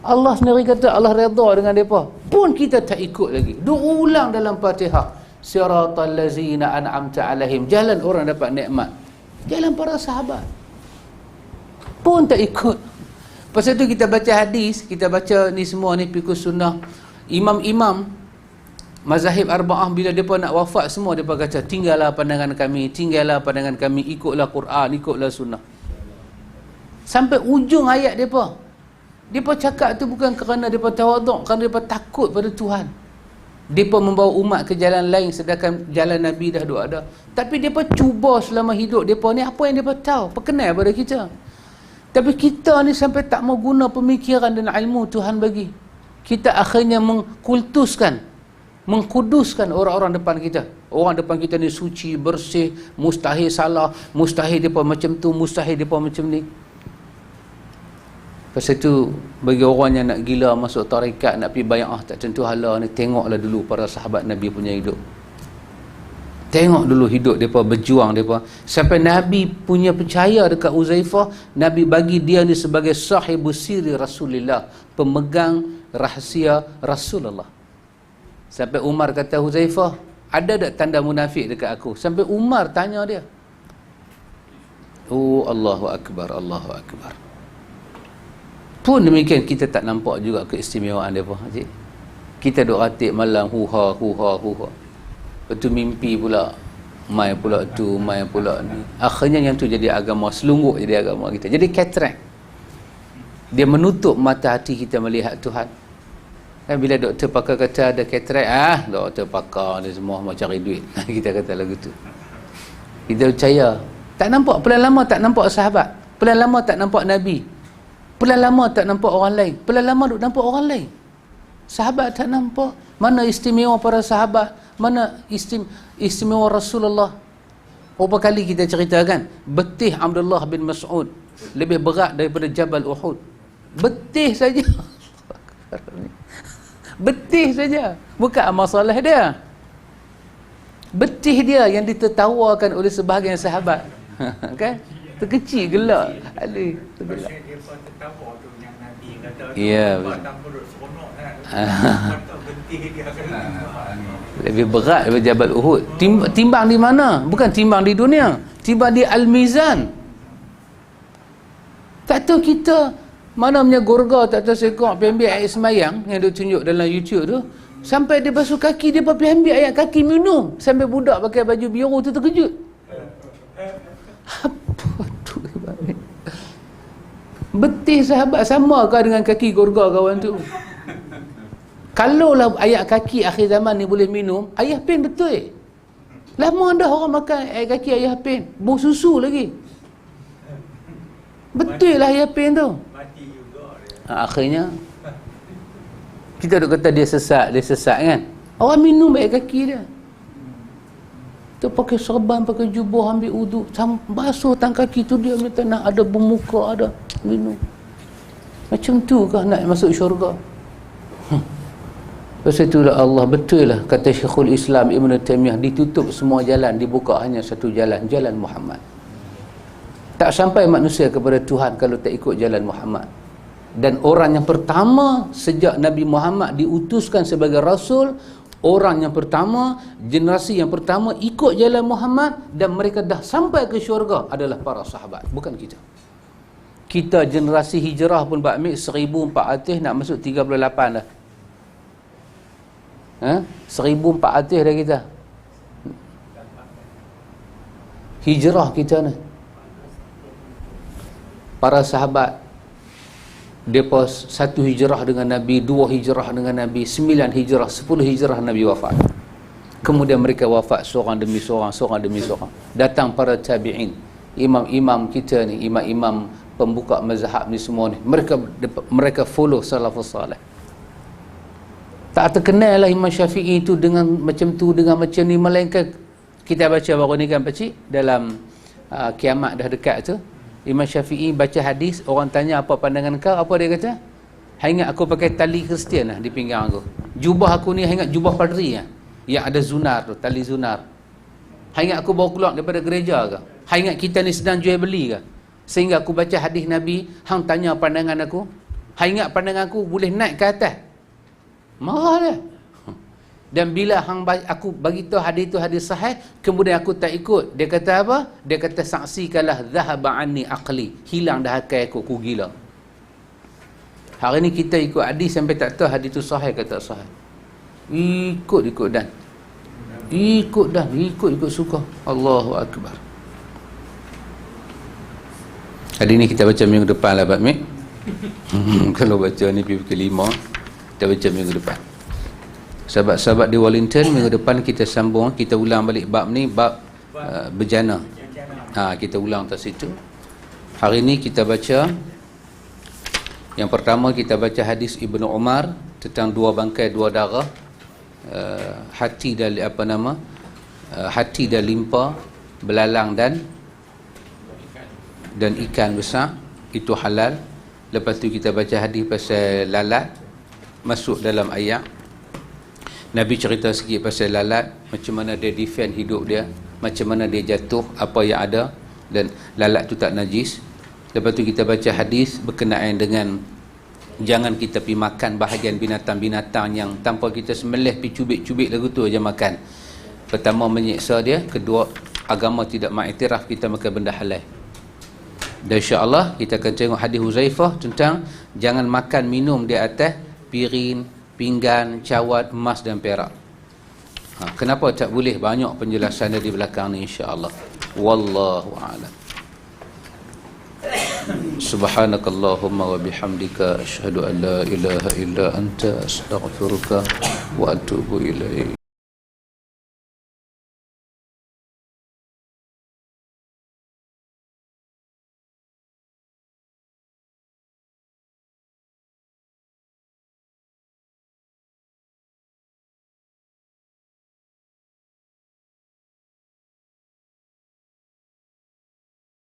Allah sendiri kata Allah redha dengan depa. Pun kita tak ikut lagi. Duk ulang dalam Fatihah. Siratal ladzina an'amta alaihim. Jalan orang dapat nikmat. Jalan para sahabat. Pun tak ikut. Pasal tu kita baca hadis, kita baca ni semua ni fiqh sunnah. Imam-imam mazahib arba'ah bila depa nak wafat semua depa kata tinggallah pandangan kami, ikutlah Quran, ikutlah sunnah. Sampai ujung ayat depa. Depa cakap tu bukan kerana depa tawaduk, kerana depa takut pada Tuhan. Depa membawa umat ke jalan lain sedangkan jalan Nabi dah ada. Tapi depa cuba selama hidup depa ni apa yang depa tahu, perkenal pada kita. Tapi kita ni sampai tak mau guna pemikiran dan ilmu Tuhan bagi. Kita akhirnya mengkuduskan orang-orang depan kita. Orang depan kita ni suci, bersih, mustahil salah, mustahil depa macam tu, mustahil depa macam ni. Pasal tu bagi orang yang nak gila masuk tarikat, nak pergi bai'ah tak tentu hala ni, tengoklah dulu para sahabat Nabi punya hidup. Tengok dulu hidup mereka, berjuang mereka. Sampai Nabi punya percaya dekat Huzaifah, Nabi bagi dia ni sebagai sahibus siri Rasulullah, pemegang rahsia Rasulullah. Sampai Umar kata, Huzaifah, ada tak tanda munafik dekat aku? Sampai Umar tanya dia. Oh, Allahu Akbar, Allahu Akbar. Pun demikian, kita tak nampak juga keistimewaan dia pun. Kita duk ratik malam, huha. Lepas tu mimpi pula, mai pula tu, mai pula ni. Akhirnya yang tu jadi agama, selungguk jadi agama kita. Jadi cataract. Dia menutup mata hati kita melihat Tuhan. Dan bila doktor pakar kata ada cataract, doktor pakar ni semua mau cari duit. Kita kata lagu tu. Kita percaya. Tak nampak, pelan lama tak nampak sahabat. Pelan lama tak nampak Nabi. Pelan lama tak nampak orang lain. Pelan lama duk nampak orang lain. Sahabat tak nampak. Mana istimewa para sahabat? Mana istimewa Rasulullah? Berapa kali kita ceritakan, betih Abdullah bin Mas'ud lebih berat daripada Jabal Uhud. Betih saja. Betih saja. Bukan masalah dia. Betih dia yang ditertawakan oleh sebahagian sahabat. Kan? Terkecil gelak. Aduh, tergelak. Dia pun tertawa tu yang Nabi kata. Ya, betul. Tanpa duduk seronok kan. Betih dia akan lebih berat daripada Jabal Uhud. Timbang di mana? Bukan timbang di dunia. Timbang di Al-Mizan. Tak tahu kita mana punya gorga tak tahu sekok pergi ambil air semayang yang dia tunjuk dalam YouTube tu. Sampai dia basuh kaki, dia pergi ambil air kaki minum. Sampai budak pakai baju biru tu terkejut. Apa tu? Betih sahabat sama kau dengan kaki gorga kawan tu? Kalaulah ayat kaki akhir zaman ni boleh minum, ayah pen betul. Lama dah orang makan air kaki ayah pen, bau susu lagi. Betul lah ayah pen tu. mati juga dia. Akhirnya kita duk kata dia sesat kan. Orang minum air kaki dia. Tu pakai serban, pakai jubah, ambil uduk, basuh tangan kaki tu dia minta nak ada bermuka, ada minum. Macam tu kah nak masuk syurga? Pasal itulah Allah, betul lah kata Syekhul Islam Ibn Taymiyah, ditutup semua jalan, dibuka hanya satu jalan, jalan Muhammad. Tak sampai manusia kepada Tuhan kalau tak ikut jalan Muhammad. Dan orang yang pertama sejak Nabi Muhammad diutuskan sebagai Rasul, orang yang pertama, generasi yang pertama ikut jalan Muhammad dan mereka dah sampai ke syurga adalah para sahabat, bukan kita. Kita generasi hijrah pun Pak Amir 1400 nak masuk 38 dah. 1400 dah kita. Hijrah kita ni. Para sahabat, mereka satu hijrah dengan Nabi, 2 hijrah dengan Nabi, 9 hijrah, 10 hijrah Nabi wafat. Kemudian mereka wafat seorang demi seorang, seorang demi seorang. Datang para tabi'in, imam-imam kita ni, imam-imam pembuka mazhab ni semua ni, mereka follow salafus salih. Tak terkenal lah Imam Syafi'i tu dengan macam tu, dengan macam ni, melainkan kita baca baru ni kan pakcik, dalam kiamat dah dekat tu, Imam Syafi'i baca hadis, orang tanya apa pandangan kau, apa dia kata? Ingat aku pakai tali Kristian lah di pinggang aku. Jubah aku ni ingat jubah padri lah, yang ada zunar tu, tali zunar. Ingat aku baru keluar daripada gereja ke? Ingat kita ni sedang jual beli ke? Sehingga aku baca hadis Nabi, hang tanya pandangan aku. Ingat pandangan aku boleh naik ke atas? Marah dia. Dan bila aku bagi tahu hadis tu hadis sahih, kemudian aku tak ikut, dia kata apa? Dia kata saksikanlah zahaba anni aqli, hilang dah akal aku gila. Hari ni kita ikut hadis sampai tak tahu hadis tu sahih ke tak sahih. Ikut dan ikut suka. Allahu akbar. Hari ni kita baca minggu depan lah Pak Mek. Kalau baca ni pergi ke 5, kita baca minggu depan. Sahabat-sahabat di Wellington, minggu depan kita sambung, kita ulang balik bab ni, bab bejana. Kita ulang atas situ. Hari ni kita baca, yang pertama kita baca hadis Ibnu Umar tentang 2 bangkai 2 darah, hati dan hati dan limpa, belalang dan ikan besar, itu halal. Lepas tu kita baca hadis pasal lalat, masuk dalam ayat. Nabi cerita sikit pasal lalat, macam mana dia defend hidup dia, macam mana dia jatuh, apa yang ada, dan lalat tu tak najis. Lepas tu kita baca hadis berkenaan dengan Jangan kita pergi makan bahagian binatang-binatang yang tanpa kita sembelih, pergi cubit-cubit lagu tu aja makan. Pertama menyiksa dia, kedua agama tidak mengiktiraf kita makan benda halal. Dan insya-Allah kita akan tengok hadis Huzaifah tentang jangan makan minum di atas piring, pinggan, cawat, emas dan perak. Kenapa tak boleh? Banyak penjelasan di belakang ni insya-Allah. Wallahu a'lam. Subhanakallahumma wa bihamdika asyhadu an la ilaha illa anta astaghfiruka wa atubu ilaik.